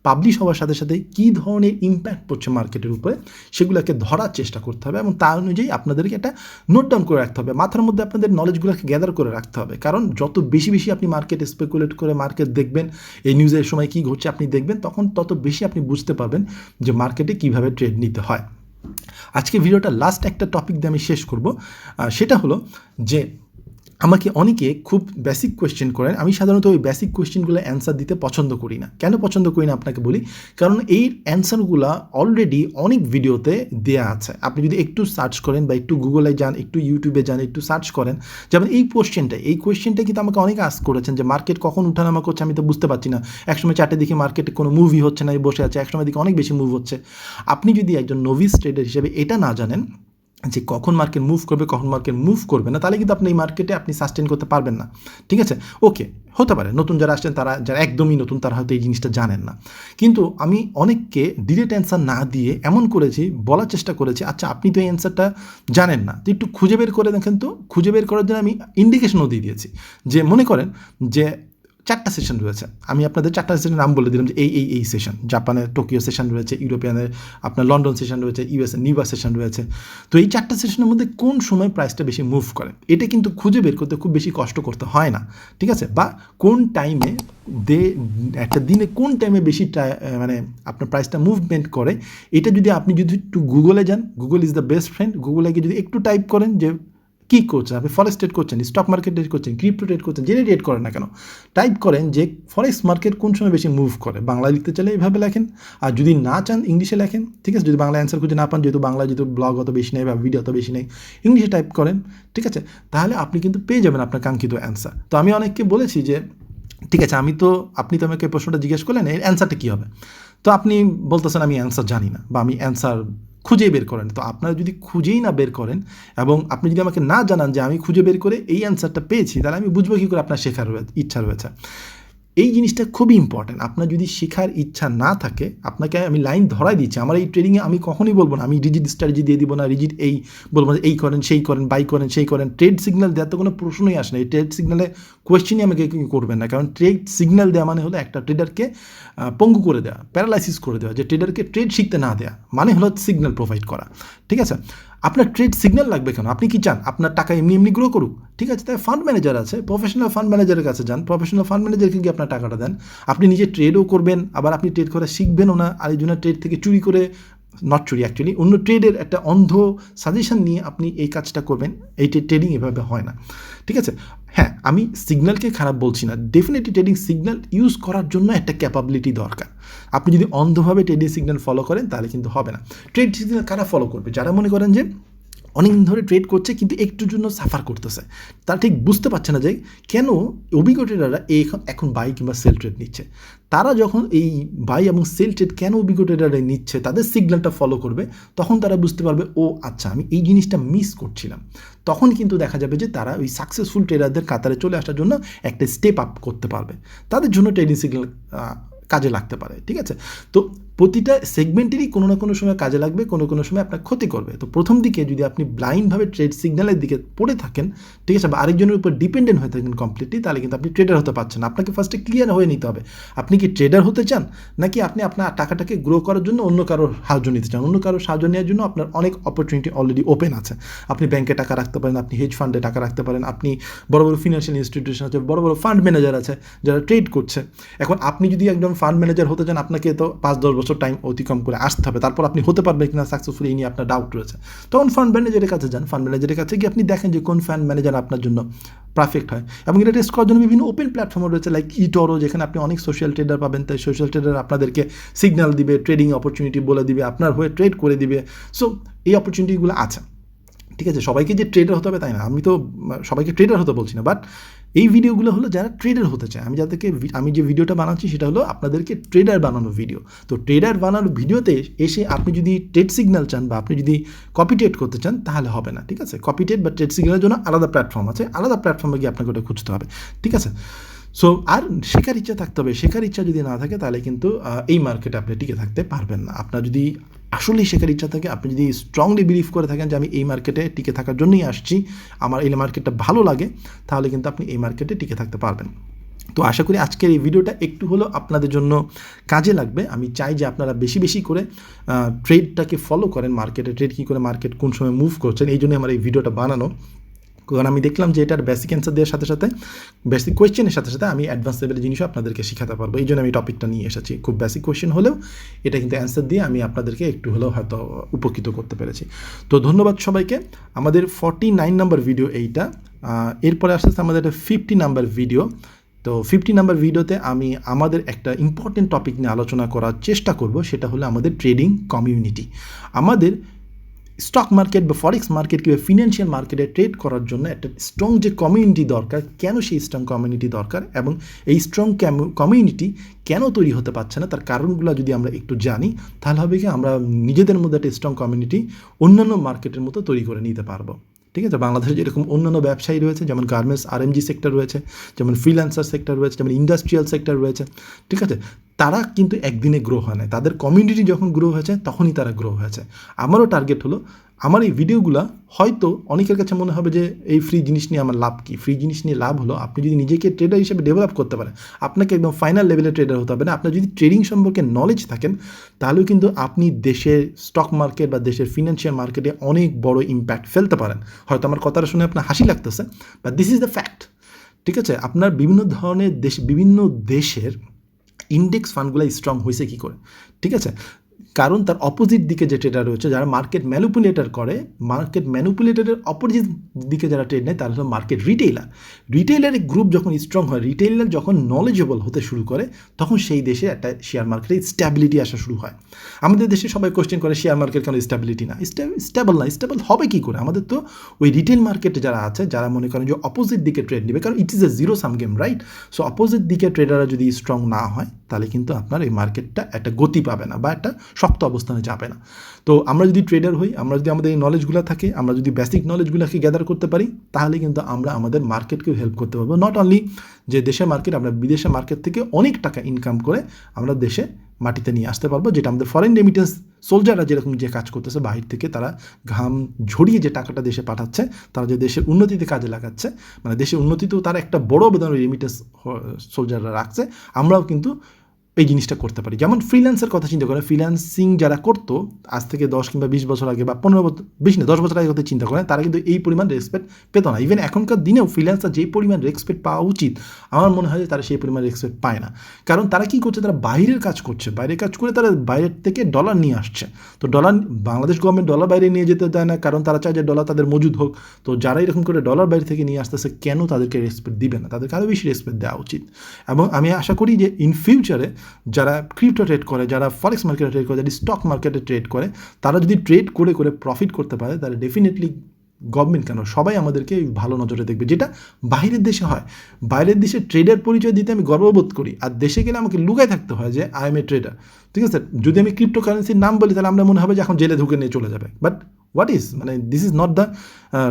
পাবলিশ হওয়ার সাথে সাথে কী ধরনের ইম্প্যাক্ট পড়ছে মার্কেটের উপরে সেগুলোকে ধরার চেষ্টা করতে হবে, এবং তার অনুযায়ী আপনাদেরকে একটা নোট ডাউন করে রাখতে হবে, মাথার মধ্যে আপনাদের নলেজগুলোকে গ্যাদার করে রাখতে হবে। কারণ যত বেশি বেশি আপনি মার্কেট স্পেকুলেট করে মার্কেট দেখবেন, এই নিউজের সময় কী ঘটছে আপনি দেখবেন, তখন তত বেশি আপনি বুঝতে পারবেন যে মার্কেটে কীভাবে ট্রেড নিতে হয়। আজকে ভিডিওটা লাস্ট একটা টপিক দিয়ে আমি শেষ করব, সেটা হলো যে আমাকে অনেকে খুব বেসিক কোয়েশ্চেন করেন, আমি সাধারণত ওই বেসিক কোয়েশ্চেনগুলো অ্যান্সার দিতে পছন্দ করি না। কেন পছন্দ করি না আপনাকে বলি, কারণ এই অ্যান্সারগুলো অলরেডি অনেক ভিডিওতে দেয়া আছে। আপনি যদি একটু সার্চ করেন বা একটু গুগলে যান, একটু ইউটিউবে যান, একটু সার্চ করেন, যেমন এই কোয়েশ্চেনটা কিন্তু আমাকে অনেকে আস্ক করেছেন যে মার্কেট কখন উঠানামা করছে আমি তো বুঝতে পারছি না, একসময় চারটে দিকে মার্কেটে কোনো মুভই হচ্ছে না, বসে আছে, একসময় দিকে অনেক বেশি মুভ হচ্ছে। আপনি যদি একজন নোভিস ট্রেডার হিসেবে এটা না জানেন যে কখন মার্কেট মুভ করবে কখন মার্কেট মুভ করবে না, তাহলে কিন্তু আপনি এই মার্কেটে আপনি সাস্টেন করতে পারবেন না, ঠিক আছে। ওকে, হতে পারে নতুন যারা আসছেন তারা যারা একদমই নতুন তারা হয়তো এই জিনিসটা জানেন না, কিন্তু আমি অনেককে ডিরেক্ট অ্যান্সার না দিয়ে এমন করেছি, বলার চেষ্টা করেছি আচ্ছা আপনি তো এই অ্যান্সারটা জানেন না, তো একটু খুঁজে বের করে দেখেন। তো খুঁজে বের করার জন্য আমি ইন্ডিকেশনও দিয়ে দিয়েছি যে মনে করেন যে 4টা সেশন রয়েছে, আমি আপনাদের 4টা সেশনের নাম বলে দিলাম যে এই সেশন, জাপানের টোকিও সেশন রয়েছে, ইউরোপিয়ানের আপনার লন্ডন সেশন রয়েছে, ইউএসএ নিউ ইয়র্ক সেশন রয়েছে। তো এই 4টা সেশনের মধ্যে কোন সময় প্রাইসটা বেশি মুভ করে এটা কিন্তু খুঁজে বের করতে খুব বেশি কষ্ট করতে হয় না, ঠিক আছে। বা কোন টাইমে একটা দিনে কোন টাইমে বেশি মানে আপনার প্রাইসটা মুভমেন্ট করে, এটা যদি আপনি যদি একটু গুগলে যান, Google is the best friend, গুগলে গিয়ে যদি একটু টাইপ করেন যে কী করছেন আপনি, ফরেক্স ট্রেড করছেন, স্টক মার্কেট ট্রেড করছেন, ক্রিপ্টো ট্রেড করছেন, জেনে ট্রেড করেন না কেন, টাইপ করেন যে ফরেক্স মার্কেট কোন সময় বেশি মুভ করে, বাংলা লিখতে চাইলে এইভাবে লেখেন, আর যদি না চান ইংলিশে লেখেন, ঠিক আছে। যদি বাংলা অ্যান্সার খুঁজে না পান, যেহেতু বাংলা যেহেতু ব্লগ অত বেশি নেই বা ভিডিও অত বেশি নেই, ইংলিশে টাইপ করেন, ঠিক আছে, তাহলে আপনি কিন্তু পেয়ে যাবেন আপনার কাঙ্ক্ষিত অ্যান্সার। তো আমি অনেককে বলেছি যে ঠিক আছে, আপনি তো আমাকে প্রশ্নটা জিজ্ঞেস করলেন এর অ্যান্সারটা কী হবে, তো আপনি বলতেছেন আমি অ্যান্সার জানি না বা আমি অ্যান্সার খুঁজেই বের করেন। তো আপনারা যদি খুঁজেই না বের করেন এবং আপনি যদি আমাকে না জানান যে আমি খুঁজে বের করে এই অ্যান্সারটা পেয়েছি, তাহলে আমি বুঝবো কী করে আপনার শেখার ইচ্ছা রয়েছে। এই জিনিসটা খুবই ইম্পর্ট্যান্ট। আপনার যদি শেখার ইচ্ছা না থাকে, আপনাকে আমি লাইন ধরাই দিচ্ছি, আমার এই ট্রেডিংয়ে আমি কখনোই বলবো না, আমি রিজিড স্ট্র্যাটেজি দিয়ে দিব না, রিজিড এই বলবো না এই করেন সেই করেন বাই করেন সেই করেন। ট্রেড সিগন্যাল দেওয়ার তো কোনো প্রশ্নই আসে না। এই ট্রেড সিগন্যালে কোয়েশ্চেনই আমাকে করবেন না, কারণ ট্রেড সিগন্যাল দেওয়া মানে হলো একটা ট্রেডারকে পঙ্গু করে দেওয়া, প্যারালাইসিস করে দেওয়া, যে ট্রেডারকে ট্রেড শিখতে না দেওয়া মানে হলো সিগন্যাল প্রোভাইড করা। ঠিক আছে, আপনার ট্রেড সিগন্যাল লাগবে কেন? আপনি কি চান আপনার টাকা এমনি এমনি গ্রো করুক? ঠিক আছে, তাই ফান্ড ম্যানেজার আছে, প্রফেশনাল ফান্ড ম্যানেজারের কাছে যান, প্রফেশনাল ফান্ড ম্যানেজারকে কি আপনার টাকাটা দেন, আপনি নিজে ট্রেডও করবেন, আবার আপনি ট্রেড করা শিখবেনও না, আরেকজনের ট্রেড থেকে চুরি করে, নট চুরি অ্যাকচুয়ালি, অন্য ট্রেডের একটা অন্ধ সাজেশন নিয়ে আপনি এই কাজটা করবেন। এই ট্রেডিং এভাবে হয় না। ঠিক আছে, হ্যাঁ আমি সিগন্যালকে খারাপ বলছি না, ডেফিনেটলি ট্রেডিং সিগন্যাল ইউজ করার জন্য একটা ক্যাপাবিলিটি দরকার। আপনি যদি অন্ধভাবে ট্রেডিং সিগন্যাল ফলো করেন তাহলে কিন্তু হবে না। ট্রেড সিগন্যাল কারা ফলো করবে? যারা মনে করেন যে অনেকদিন ধরে ট্রেড করছে কিন্তু একটুর জন্য সাফার করতেছে, তারা ঠিক বুঝতে পারছে না যে কেন অভিজ্ঞ ট্রেডাররা এখন বাই কিংবা সেল ট্রেড নিচ্ছে। তারা যখন এই বাই এবং সেল ট্রেড কেন অভিজ্ঞ ট্রেডাররা নিচ্ছে, তাদের সিগন্যালটা ফলো করবে, তখন তারা বুঝতে পারবে ও আচ্ছা আমি এই জিনিসটা মিস করছিলাম। তখন কিন্তু দেখা যাবে যে তারা ওই সাকসেসফুল ট্রেডারদের কাতারে চলে আসার জন্য একটা স্টেপ আপ করতে পারবে, তাদের জন্য ট্রেডিং সিগন্যাল কাজে লাগতে পারে। ঠিক আছে, তো প্রতিটা সেগমেন্টেরই কোনো না কোনো সময় কাজে লাগবে, কোনো কোনো সময় আপনার ক্ষতি করবে। তো প্রথম দিকে যদি আপনি ব্লাইন্ডভাবে ট্রেড সিগন্যালের দিকে পড়ে থাকেন, ঠিক আছে, বা আরেকজনের উপর ডিপেন্ডেন্ট হয়ে থাকেন কমপ্লিটলি, তাহলে কিন্তু আপনি ট্রেডার হতে পারছেন না। আপনাকে ফার্স্টে ক্লিয়ার হয়ে নিতে হবে আপনি কি ট্রেডার হতে চান, নাকি আপনি আপনার টাকাটাকে গ্রো করার জন্য অন্য কারোর সাহায্য নিতে চান। অন্য কারোর সাহায্য নেওয়ার জন্য আপনার অনেক অপরচুনিটি অলরেডি ওপেন আছে। আপনি ব্যাংকে টাকা রাখতে পারেন, আপনি হেজ ফান্ডে টাকা রাখতে পারেন, আপনি বড় বড় ফিনান্সিয়াল ইনস্টিটিউশন আছে, বড় বড় ফান্ড ম্যানেজার আছে যারা ট্রেড করছে। এখন আপনি যদি একজন ফান্ড ম্যানেজার হতে চান, আপনাকে তো 5-10 বছর টাইম অতিক্রম করে আসতে হবে, তারপর আপনি হতে পারবেন কিনা সাকসেসফুল এই নিয়ে আপনার ডাউট রয়েছে। তখন ফান্ড ম্যানেজারের কাছে যান, ফান্ড ম্যানেজারের কাছে গিয়ে আপনি দেখেন যে কোন ফান্ড ম্যানেজার আপনার জন্য পারফেক্ট হয়। এবং এটা টেস্ট করার জন্য বিভিন্ন ওপেন প্ল্যাটফর্ম রয়েছে লাইক ইটরো, যেখানে আপনি অনেক সোশ্যাল ট্রেডার পাবেন। তাই সোশ্যাল ট্রেডার আপনাদেরকে সিগন্যাল দিবে, ট্রেডিং অপরচুনিটি বলে দিবে, আপনার হয়ে ট্রেড করে দিবে। সো এই অপরচুনিটিগুলো আছে। ঠিক আছে, সবাইকে যে ট্রেডার হতে হবে তাই না, আমি তো সবাইকে ট্রেডার হতে বলছি না, বাট এই ভিডিওগুলো হলো যারা ট্রেডার হতে চায়। আমি যে ভিডিওটা বানাচ্ছি সেটা হলো আপনাদেরকে ট্রেডার বানানো ভিডিও। তো ট্রেডার বানানো ভিডিওতে এসে আপনি যদি ট্রেড সিগন্যাল চান বা আপনি যদি কপি ট্রেড করতে চান তাহলে হবে না। ঠিক আছে, কপি ট্রেড বা ট্রেড সিগন্যালের জন্য আলাদা প্ল্যাটফর্ম আছে, আলাদা প্ল্যাটফর্মে গিয়ে আপনাকে ওটা খুঁজতে হবে। ঠিক আছে, সো আর শেখার ইচ্ছা থাকতে হবে। শেখার ইচ্ছা যদি না থাকে তাহলে কিন্তু এই মার্কেটে আপনি টিকে থাকতে পারবেন না। আপনার যদি আসলেই শেখার ইচ্ছা থাকে, আপনি যদি স্ট্রংলি বিলিভ করে থাকেন যে আমি এই মার্কেটে টিকে থাকার জন্যই আসছি, আমার এই মার্কেটটা ভালো লাগে, তাহলে কিন্তু আপনি এই মার্কেটে টিকে থাকতে পারবেন। তো আশা করি আজকের এই ভিডিওটা একটু হলেও আপনাদের জন্য কাজে লাগবে। আমি চাই যে আপনারা বেশি বেশি করে ট্রেডটাকে ফলো করেন, মার্কেটে ট্রেড কী করে, মার্কেট কোন সময় মুভ করছেন, এই জন্য আমার এই ভিডিওটা বানানো। কারণ আমি দেখলাম যে এটার বেসিক অ্যান্সার দেওয়ার সাথে সাথে, বেসিক কোয়েশ্চেনের সাথে সাথে আমি অ্যাডভান্স লেভেলের জিনিসও আপনাদেরকে শেখাতে পারবো। এই জন্য আমি টপিকটা নিয়ে এসেছি। খুব বেসিক কোয়েশ্চেন হলেও এটা কিন্তু অ্যান্সার দিয়ে আমি আপনাদেরকে একটু হলেও হয়তো উপকৃত করতে পেরেছি। তো ধন্যবাদ সবাইকে। আমাদের 49 নাম্বার ভিডিও এইটা। এরপরে আসতে আসতে আমাদের একটা 50 নাম্বার ভিডিও। তো 50 নাম্বার ভিডিওতে আমি আমাদের একটা ইম্পর্টেন্ট টপিক নিয়ে আলোচনা করার চেষ্টা করব, সেটা হলো আমাদের ট্রেডিং কমিউনিটি। আমাদের স্টক মার্কেট বা ফরেক্স মার্কেট কিংবা ফিনান্সিয়াল মার্কেটে ট্রেড করার জন্য একটা স্ট্রং যে কমিউনিটি দরকার, কেন সেই স্ট্রং কমিউনিটি দরকার এবং এই স্ট্রং কমিউনিটি কেন তৈরি হতে পারছে না, তার কারণগুলো যদি আমরা একটু জানি, তাহলে হবে কি আমরা নিজেদের মধ্যে একটা স্ট্রং কমিউনিটি অন্যান্য মার্কেটের মতো তৈরি করে নিতে পারবো। ঠিক আছে, বাংলাদেশে যেরকম অন্যান্য ব্যবসায়ী রয়েছে, যেমন গার্মেন্টস আরএমজি সেক্টর রয়েছে, যেমন ফ্রিল্যান্সার সেক্টর রয়েছে, যেমন ইন্ডাস্ট্রিয়াল সেক্টর রয়েছে। ঠিক আছে, তারা কিন্তু একদিনে গ্রো হয় না, তাদের কমিউনিটি যখন গ্রো হয়েছে তখনই তারা গ্রো হয়েছে। আমারও টার্গেট হলো, আমার এই ভিডিওগুলো হয়তো অনেকের কাছে মনে হবে যে এই ফ্রি জিনিস নিয়ে আমার লাভ কী। ফ্রি জিনিস নিয়ে লাভ হলো আপনি যদি নিজেকে ট্রেডার হিসেবে ডেভেলপ করতে পারেন। আপনাকে একদম ফাইনাল লেভেলে ট্রেডার হতে হবে না। আপনার যদি ট্রেডিং সম্পর্কে নলেজ থাকেন, তাহলেও কিন্তু আপনি দেশের স্টক মার্কেট বা দেশের ফিনান্সিয়াল মার্কেটে অনেক বড় ইম্প্যাক্ট ফেলতে পারেন। হয়তো আমার কথাটা শুনে আপনার হাসি লাগতেছে, but this is the fact. ঠিক আছে, আপনার বিভিন্ন ধরনের বিভিন্ন দেশের ইন্ডেক্স ফান্ডগুলো স্ট্রং হয়েছে কী করে। ঠিক আছে, কারণ তার অপোজিট দিকে যে ট্রেডার রয়েছে, যারা মার্কেট ম্যানিপুলেটর করে, মার্কেট ম্যানিপুলেটরের অপোজিট দিকে যারা ট্রেড নেয় তারা হলো মার্কেট রিটেইলার। রিটেইলারের গ্রুপ যখন স্ট্রং হয়, রিটেইলার যখন নলেজেবল হতে শুরু করে, তখন সেই দেশে একটা শেয়ার মার্কেটে স্ট্যাবিলিটি আসা শুরু হয়। আমাদের দেশে সবাই কোশ্চেন করে শেয়ার মার্কেট কেন স্ট্যাবিলিটি না, স্টেবল না, স্টেবল হবে কী করে? আমাদের তো ওই রিটেল মার্কেটে যারা আছে, যারা মনে করেন যে অপোজিট দিকে ট্রেড নেবে, কারণ it is a zero sum game, right? So opposite দিকে ট্রেডাররা যদি স্ট্রং না হয়, তাহলে কিন্তু আপনার এই মার্কেটটা একটা গতি পাবে না বা একটা শক্ত অবস্থানে যাবে না। তো আমরা যদি ট্রেডার হই, আমরা যদি আমাদের এই নলেজগুলো থাকে, আমরা যদি বেসিক নলেজগুলোকে গ্যাদার করতে পারি, তাহলে কিন্তু আমরা আমাদের মার্কেটকেও হেল্প করতে পারবো। নট অনলি যে দেশের মার্কেট, আমরা বিদেশের মার্কেট থেকে অনেক টাকা ইনকাম করে আমরা দেশে মাটিতে নিয়ে আসতে পারবো, যেটা আমাদের ফরেন রেমিটেন্স সোলজাররা যেরকম যে কাজ করতেছে বাহির থেকে, তারা ঘাম ঝরিয়ে যে টাকাটা দেশে পাঠাচ্ছে, তারা যে দেশের উন্নতিতে কাজে লাগাচ্ছে, মানে দেশের উন্নতিতেও তারা একটা বড় অবদান রেমিটেন্স সোলজাররা রাখছে, আমরাও কিন্তু এই জিনিসটা করতে পারি। যেমন ফ্রিল্যান্সের কথা চিন্তা করেন, ফ্রিল্যান্সিং যারা করতো আজ থেকে 10 কিংবা 20 বছর আগে বা 15 বছর, 20 না 10 বছর আগে কথা চিন্তা করেন, তারা কিন্তু এই পরিমাণ রেসপেক্ট পেত না। ইভেন এখনকার দিনেও ফ্রিল্যান্সার যেই পরিমাণ রেসপেক্ট পাওয়া উচিত, আমার মনে হয় যে তারা সেই পরিমাণ রেসপেক্ট পায় না। কারণ তারা কী করছে, তারা বাইরের কাজ করছে, বাইরের কাজ করে তারা বাইরের থেকে ডলার নিয়ে আসছে। তো ডলার, বাংলাদেশ গভর্নমেন্ট ডলার বাইরে নিয়ে যেতে দেয় না, কারণ তারা চায় যে ডলার তাদের মজুদ হোক। তো যারা এরকম করে ডলার বাইরে থেকে নিয়ে আসতেছে, কেন তাদেরকে রেসপেক্ট দিবে না? তাদেরকে আরও বেশি রেসপেক্ট দেওয়া উচিত। এবং আমি আশা করি যে ইন ফিউচারে যারা ক্রিপ্টো ট্রেড করে, যারা ফরেক্স মার্কেটে ট্রেড করে, যারা স্টক মার্কেটে ট্রেড করে, তারা যদি ট্রেড করে করে প্রফিট করতে পারে, তাহলে ডেফিনেটলি গভর্নমেন্ট কেন সবাই আমাদেরকে ভালো নজরে দেখবে, যেটা বাইরের দেশে হয়। বাইরের দেশে ট্রেডার পরিচয় দিতে আমি গর্ববোধ করি, আর দেশে গেলে আমাকে লুকায় থাকতে হয় যে আই এম এ ট্রেডার। ঠিক আছে, যদি আমি ক্রিপ্টো কারেন্সির নাম বলি, তাহলে আমরা মনে হবে যে এখন জেলে ঢুকে নিয়ে চলে যাবে। বাট হোয়াট ইজ, মানে this is not the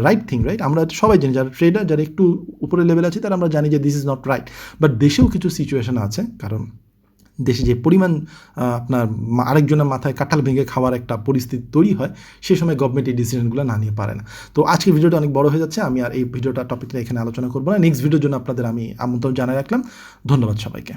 right thing, right? আমরা সবাই জানি, যারা ট্রেডার, যারা একটু উপরে লেভেল আছে, তারা আমরা জানি যে this is not right. But দেশেও কিছু সিচুয়েশন আছে, কারণ দেশে যে পরিমাণ আপনার আরেকজনের মাথায় কাঁঠাল ভেঙে খাওয়ার একটা পরিস্থিতি তৈরি হয়, সে সময় গভর্নমেন্ট এই ডিসিশনগুলো না নিয়ে পারে না। তো আজকের ভিডিওটা অনেক বড় হয়ে যাচ্ছে, আমি আর এই ভিডিওটা টপিকটা এখানে আলোচনা করবো না। নেক্সট ভিডিওর জন্য আপনাদের আমি আমন্ত্রণ জানাই রাখলাম। ধন্যবাদ সবাইকে।